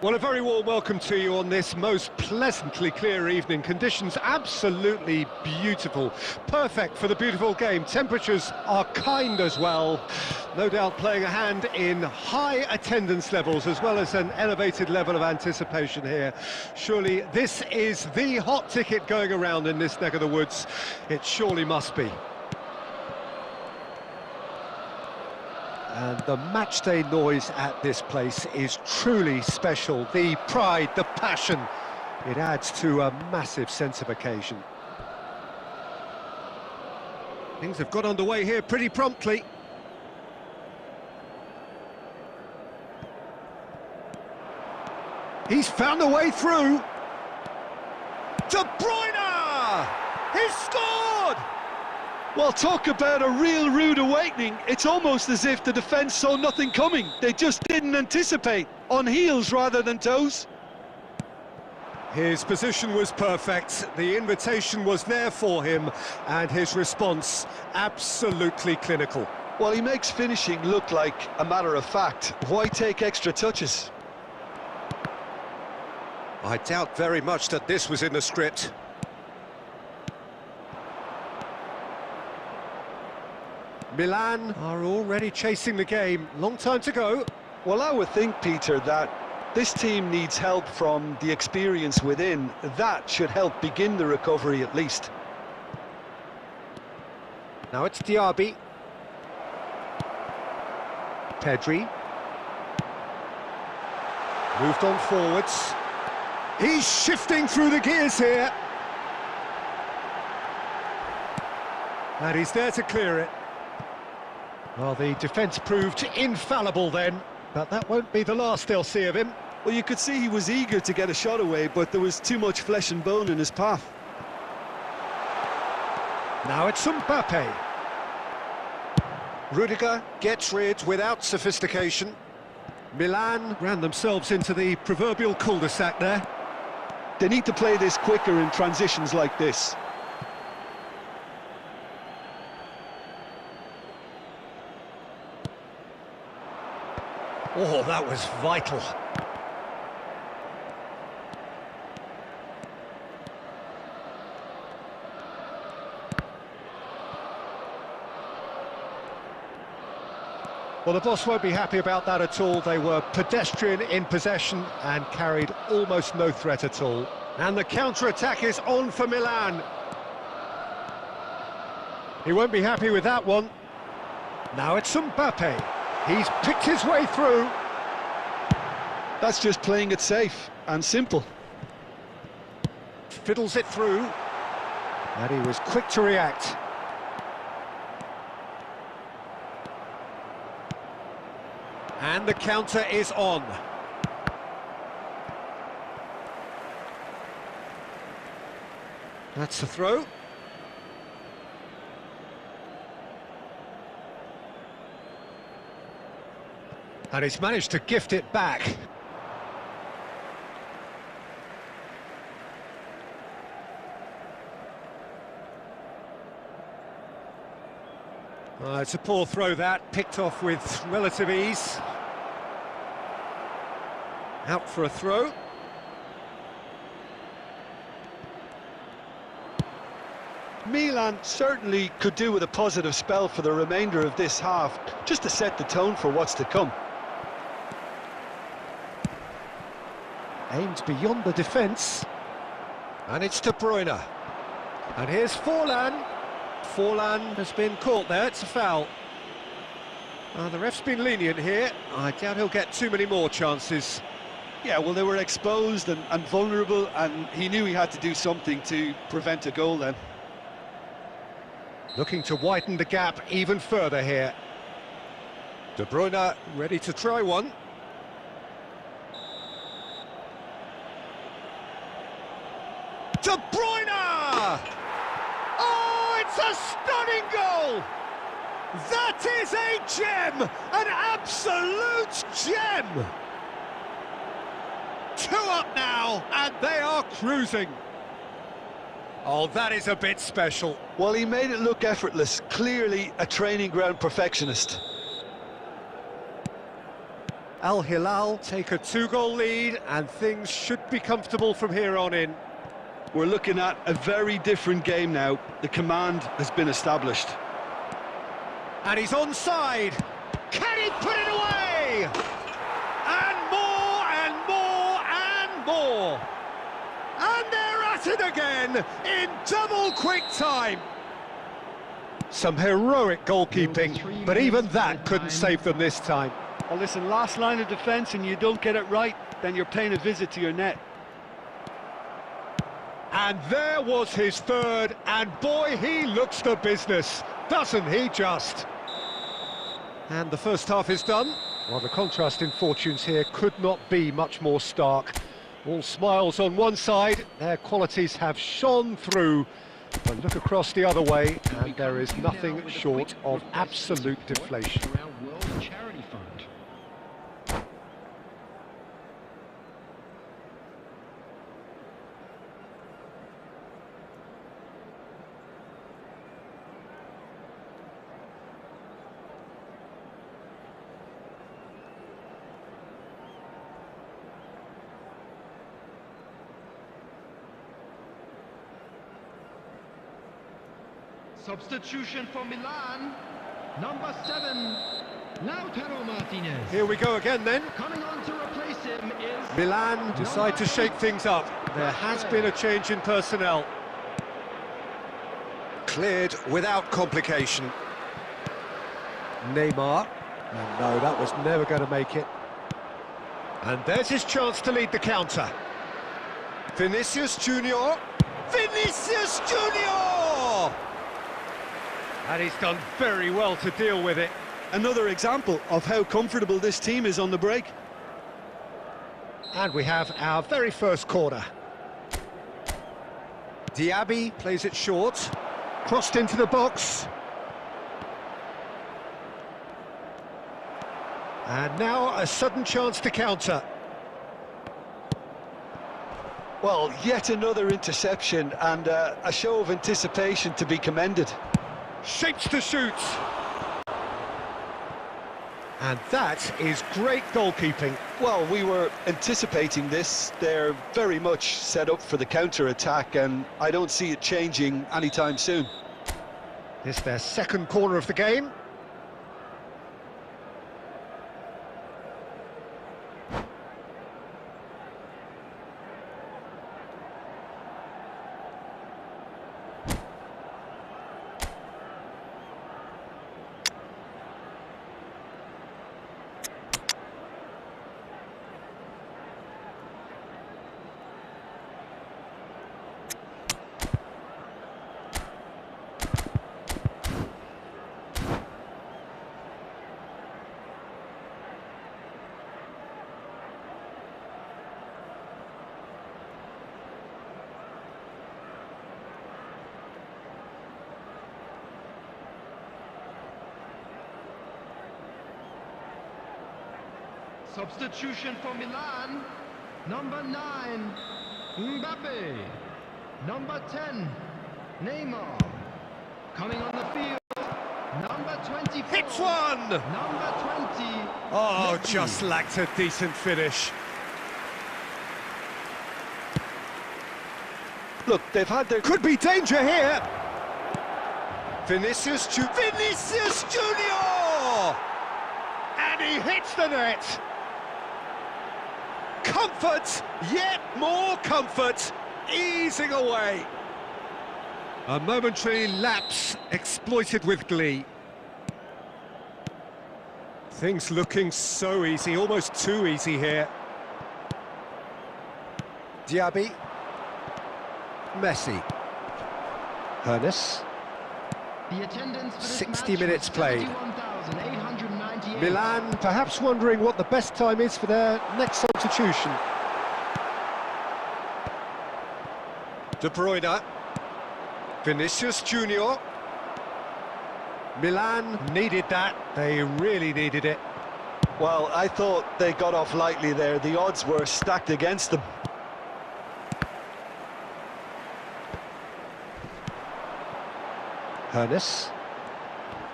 Well, a very warm welcome to you on this most pleasantly clear evening. Conditions absolutely beautiful. Perfect for the beautiful game. Temperatures are kind as well. No doubt playing a hand in high attendance levels as well as an elevated level of anticipation here. Surely this is the hot ticket going around in this neck of the woods. It surely must be. And the matchday noise at this place is truly special. The pride, the passion, it adds to a massive sense of occasion. Things have got underway here pretty promptly. He's found a way through. De Bruyne! He's scored! Well, talk about a real rude awakening. It's almost as if the defence saw nothing coming. They just didn't anticipate. On heels rather than toes. His position was perfect. The invitation was there for him, and his response absolutely clinical. Well, he makes finishing look like a matter of fact. Why take extra touches? I doubt very much that this was in the script. Milan are already chasing the game. Long time to go. Well, I would think, Peter, that this team needs help from the experience within. That should help begin the recovery at least. Now it's Diaby. Pedri. Moved on forwards. He's shifting through the gears here. And he's there to clear it. Well, the defence proved infallible then, but that won't be the last they'll see of him. Well, you could see he was eager to get a shot away, but there was too much flesh and bone in his path. Now it's Mbappe. Rudiger gets rid without sophistication. Milan ran themselves into the proverbial cul-de-sac there. They need to play this quicker in transitions like this. Oh, that was vital. Well, the boss won't be happy about that at all. They were pedestrian in possession and carried almost no threat at all. And the counter-attack is on for Milan. He won't be happy with that one. Now it's Mbappe. He's picked his way through. That's just playing it safe and simple. Fiddles it through. And he was quick to react. And the counter is on. That's the throw. And he's managed to gift it back. It's a poor throw that, picked off with relative ease. Out for a throw. Milan certainly could do with a positive spell for the remainder of this half, just to set the tone for what's to come. Aimed beyond the defence. And it's De Bruyne. And here's Forlan. Forlan has been caught there, it's a foul. The ref's been lenient here. I doubt he'll get too many more chances. Yeah, well, they were exposed and vulnerable, and he knew he had to do something to prevent a goal then. Looking to widen the gap even further here. De Bruyne ready to try one. De Bruyne! Oh, it's a stunning goal! That is a gem! An absolute gem! 2 up now, and they are cruising. Oh, that is a bit special. Well, he made it look effortless. Clearly a training ground perfectionist. Al Hilal take a 2-goal lead, and things should be comfortable from here on in. We're looking at a very different game now. The command has been established. And he's onside. Can he put it away? And more and more and more. And they're at it again in double quick time. Some heroic goalkeeping, but even that couldn't save them this time. Well, listen, last line of defence and you don't get it right, then you're paying a visit to your net. And there was his third, and boy, he looks the business, doesn't he just? And the first half is done. Well, the contrast in fortunes here could not be much more stark. All smiles on one side, their qualities have shone through. But look across the other way, and there is nothing short of absolute deflation. Substitution for Milan, number 7, Lautaro Martinez. Here we go again then. Coming on to replace him is... Milan decide to shake things up. There has been a change in personnel. Cleared without complication. Neymar. And no, that was never going to make it. And there's his chance to lead the counter. Vinicius Junior. Vinicius Junior! And he's done very well to deal with it. Another example of how comfortable this team is on the break. And we have our very first corner. Diaby plays it short. Crossed into the box. And now a sudden chance to counter. Well, yet another interception and a show of anticipation to be commended. Shapes to shoot. And that is great goalkeeping. Well, we were anticipating this. They're very much set up for the counter-attack, and I don't see it changing anytime soon. It's their second corner of the game. Substitution for Milan, number 9, Mbappe. Number 10, Neymar. Coming on the field, number 24. Hits one! Number 20. Oh, Messi. just lacked a decent finish. Look, they've had their... Could be danger here. Vinicius Junior! And he hits the net. Comfort, yet more comfort, easing away. A momentary lapse exploited with glee. Things looking so easy, almost too easy here. Diaby. Messi. Hernes. The attendance for this 60 match minutes was played. 71,898. Milan perhaps wondering what the best time is for their next substitution. De Bruyne. Vinicius Junior. Milan needed that. They really needed it. Well, I thought they got off lightly there. The odds were stacked against them. Hernes.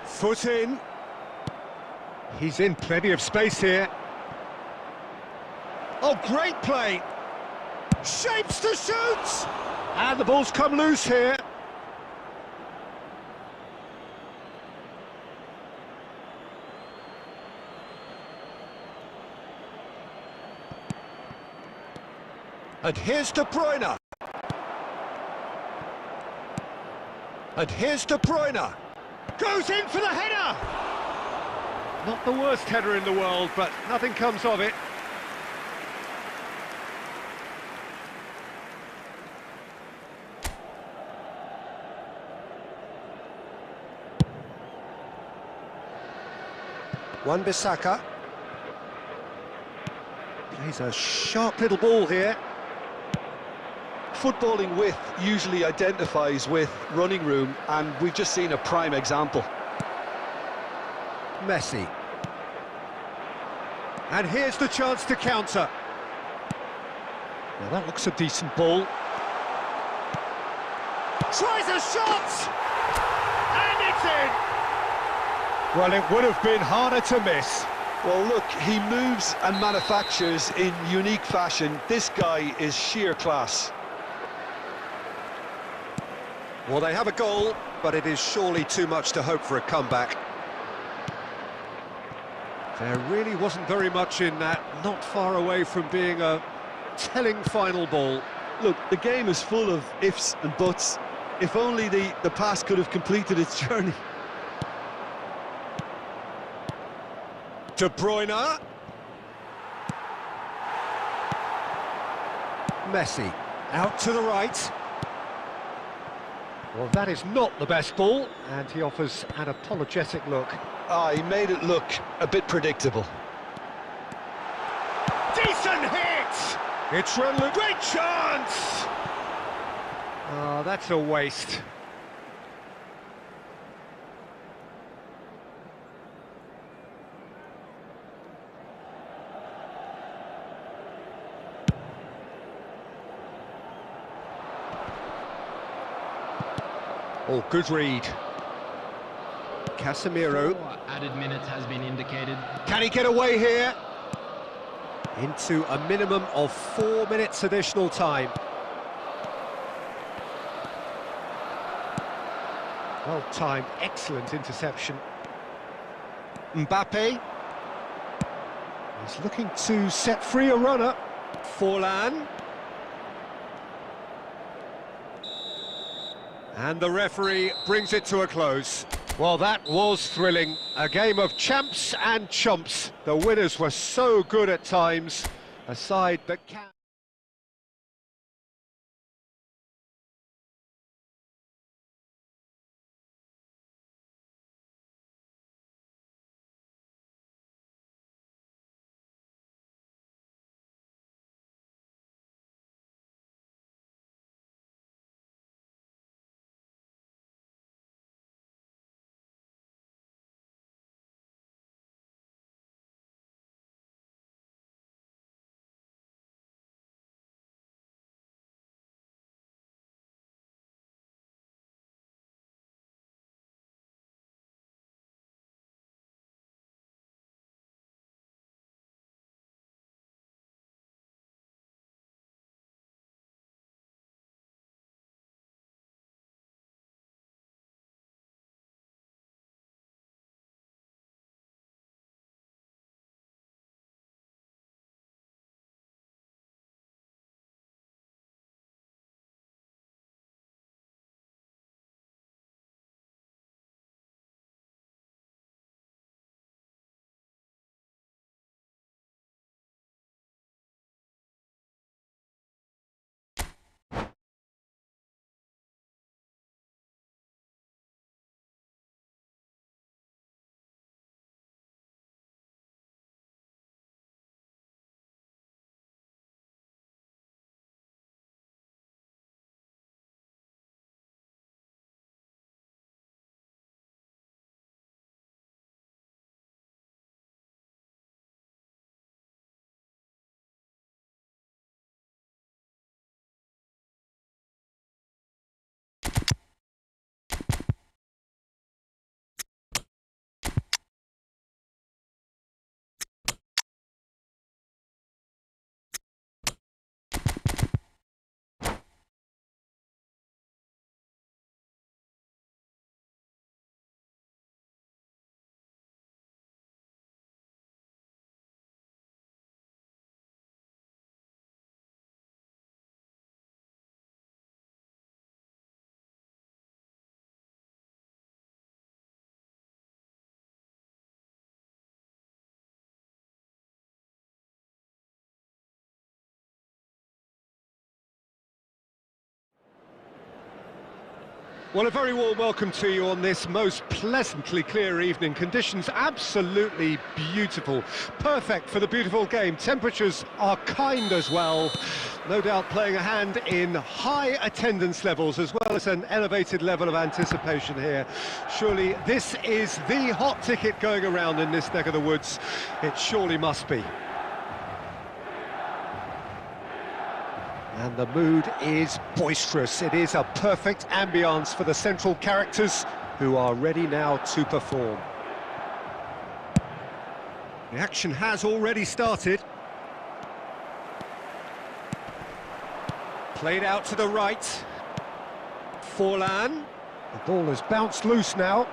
Foot in. He's in plenty of space here. Oh, great play. Shapes to shoot! And the ball's come loose here. And here's De Bruyne. And here's De Bruyne. Goes in for the header! Not the worst header in the world, but nothing comes of it. Wan-Bissaka. Plays a sharp little ball here. Footballing width usually identifies with running room, and we've just seen a prime example. Messi. And here's the chance to counter. Well, that looks a decent ball. Tries a shot! And it's in! Well, it would have been harder to miss. Well, look, he moves and manufactures in unique fashion. This guy is sheer class. Well, they have a goal, but it is surely too much to hope for a comeback. There really wasn't very much in that, not far away from being a telling final ball. Look, the game is full of ifs and buts. If only the pass could have completed its journey. De Bruyne. Messi, out to the right. Well, that is not the best ball, and he offers an apologetic look. He made it look a bit predictable. Decent hit! It's Rendom, great chance! Oh, that's a waste. Oh, good read. Casemiro. 4 added minutes has been indicated. Can he get away here? Into a minimum of 4 minutes additional time. Well timed, excellent interception. Mbappe. He's looking to set free a runner. Forlan. And the referee brings it to a close. Well, that was thrilling. A game of champs and chumps. The winners were so good at times. A side that can... Well, a very warm welcome to you on this most pleasantly clear evening. Conditions absolutely beautiful. Perfect for the beautiful game. Temperatures are kind as well. No doubt playing a hand in high attendance levels as well as an elevated level of anticipation here. Surely this is the hot ticket going around in this neck of the woods. It surely must be. And the mood is boisterous. It is a perfect ambience for the central characters who are ready now to perform. The action has already started. Played out to the right. Forlan. The ball has bounced loose now.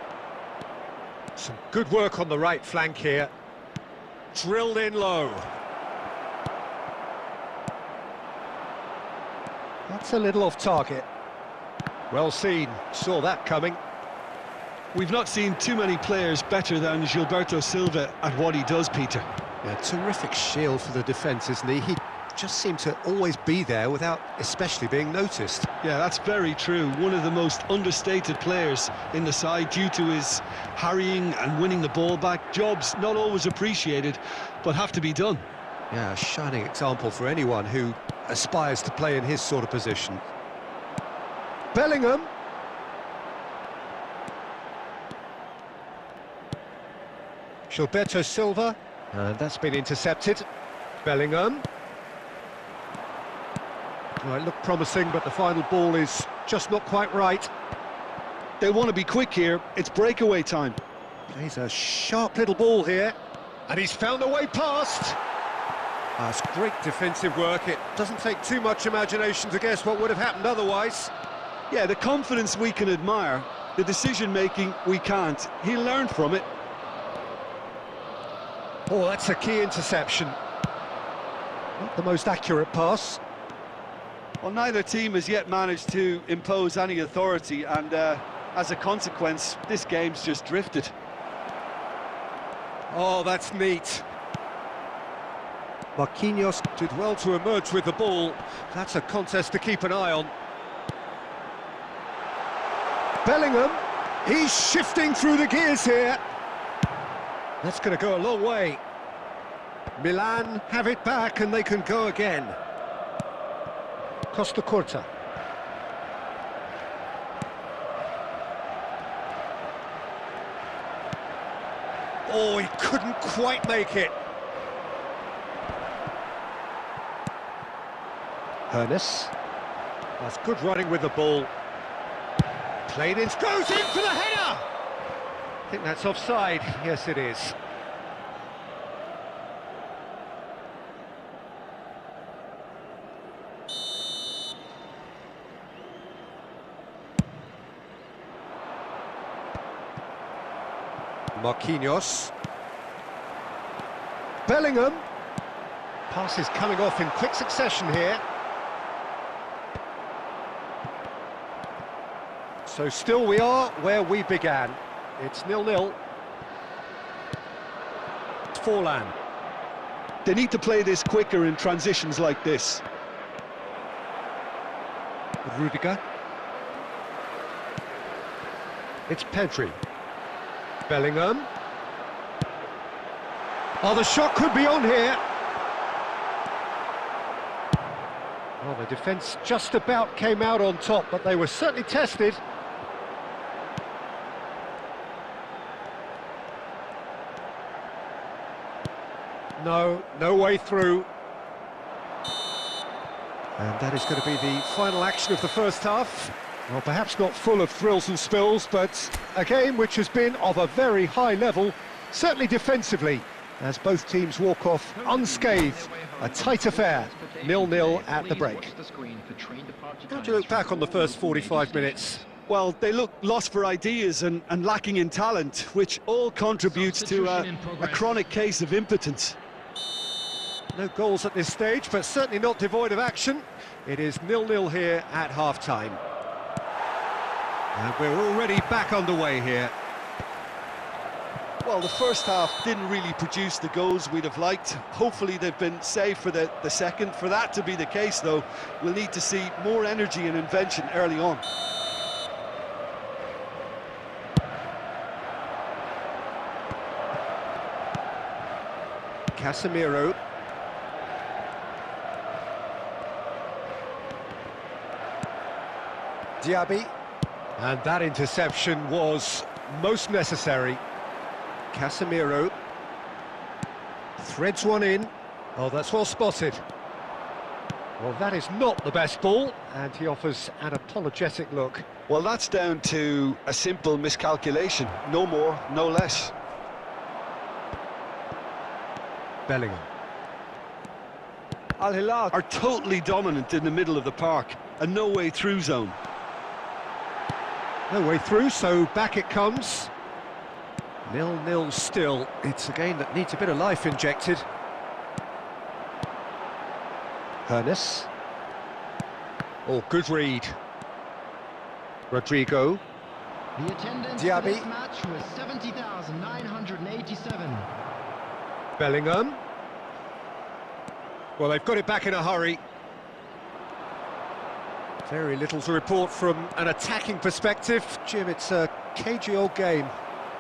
Some good work on the right flank here. Drilled in low. That's a little off target. Well seen, saw that coming. We've not seen too many players better than Gilberto Silva at what he does, Peter. Yeah, terrific shield for the defence, isn't he? He just seemed to always be there without especially being noticed. Yeah, that's very true. One of the most understated players in the side due to his harrying and winning the ball back. Jobs not always appreciated, but have to be done. Yeah, a shining example for anyone who aspires to play in his sort of position. Bellingham. Gilberto Silva. And that's been intercepted. Bellingham. Well, it looked promising, but the final ball is just not quite right. They want to be quick here. It's breakaway time. He's a sharp little ball here. And he's found a way past. That's great defensive work. It doesn't take too much imagination to guess what would have happened otherwise. Yeah, the confidence we can admire, the decision-making we can't. He'll learn from it. Oh, that's a key interception. Not the most accurate pass. Well, neither team has yet managed to impose any authority, and as a consequence, this game's just drifted. Oh, that's neat. Marquinhos did well to emerge with the ball. That's a contest to keep an eye on. Bellingham, he's shifting through the gears here. That's going to go a long way. Milan have it back and they can go again. Costa Curta. Oh, he couldn't quite make it. Hernes. That's good running with the ball. Played in, goes in for the header! I think that's offside. Yes, it is. Marquinhos. Bellingham. Pass is coming off in quick succession here. So still we are where we began. It's 0-0. Forlan. They need to play this quicker in transitions like this. Rudiger. It's Pedri. Bellingham. Oh, the shot could be on here. Well, the defence just about came out on top, but they were certainly tested. No way through. And that is going to be the final action of the first half. Well, perhaps not full of thrills and spills, but a game which has been of a very high level, certainly defensively, as both teams walk off unscathed. A tight affair, 0-0 at the break. How do you look back on the first 45 minutes? Well, they look lost for ideas and lacking in talent, which all contributes to a chronic case of impotence. No goals at this stage, but certainly not devoid of action. It is 0-0 here at half-time. And we're already back underway here. Well, the first half didn't really produce the goals we'd have liked. Hopefully they've been saved for the second. For that to be the case, though, we'll need to see more energy and invention early on. Casemiro. Diaby. And that interception was most necessary. Casemiro. Threads one in. Oh, that's well spotted. Well, that is not the best ball, and he offers an apologetic look. Well, that's down to a simple miscalculation. No more, no less. Bellingham. Al Hilal are totally dominant in the middle of the park. A no-way through zone. No way through, so back it comes. 0-0 still. It's a game that needs a bit of life injected. Hernes. Oh, good read. Rodrigo. The attendance Diaby. for this match was 70,987. Bellingham. Well, they've got it back in a hurry. Very little to report from an attacking perspective. Jim, it's a cagey old game.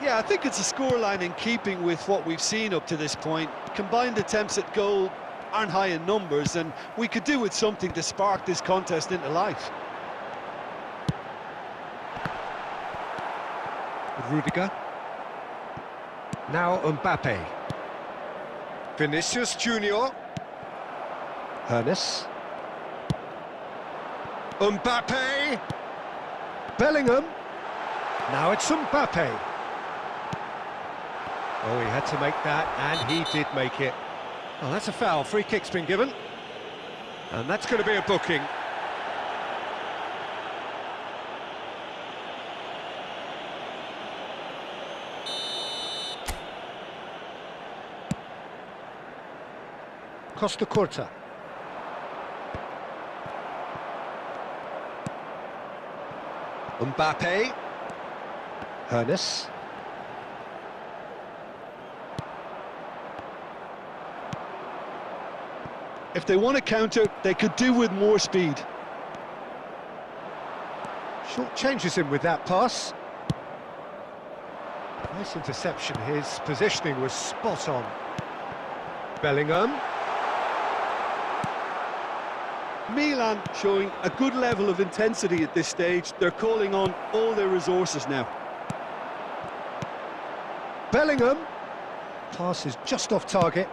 Yeah, I think it's a scoreline in keeping with what we've seen up to this point. Combined attempts at goal aren't high in numbers, and we could do with something to spark this contest into life. Rudiger. Now Mbappe. Vinicius Junior. Hernes. Mbappe. Bellingham. Now it's Mbappe. Oh, he had to make that, and he did make it. Oh, that's a foul. Free kick's been given. And that's going to be a booking. Costa Curta. Mbappe. Hernes. If they want to counter, they could do with more speed. Short changes him with that pass. Nice interception. His positioning was spot on. Bellingham. Milan showing a good level of intensity at this stage. They're calling on all their resources now. Bellingham. Pass is just off target.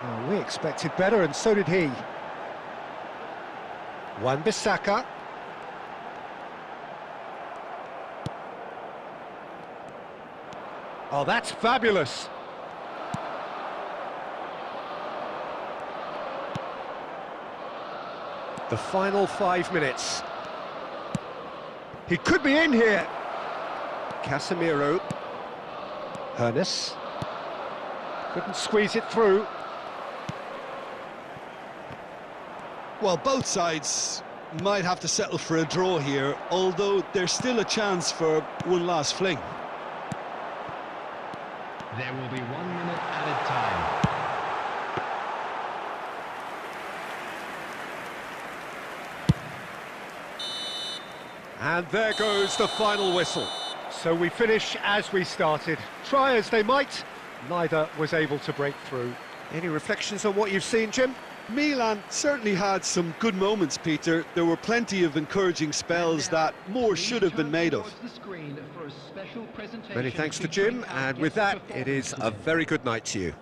Oh, we expected better, and so did he. Wan-Bissaka. Oh, that's fabulous. The final 5 minutes. He could be in here. Casemiro. Hernes. Couldn't squeeze it through. Well, both sides might have to settle for a draw here, although there's still a chance for one last fling. There will be 1 minute added time. And there goes the final whistle. So we finish as we started. Try as they might, neither was able to break through. Any reflections on what you've seen, Jim? Milan certainly had some good moments, Peter. There were plenty of encouraging spells that more should have been made of. Many thanks to Jim, and with that, it is a very good night to you.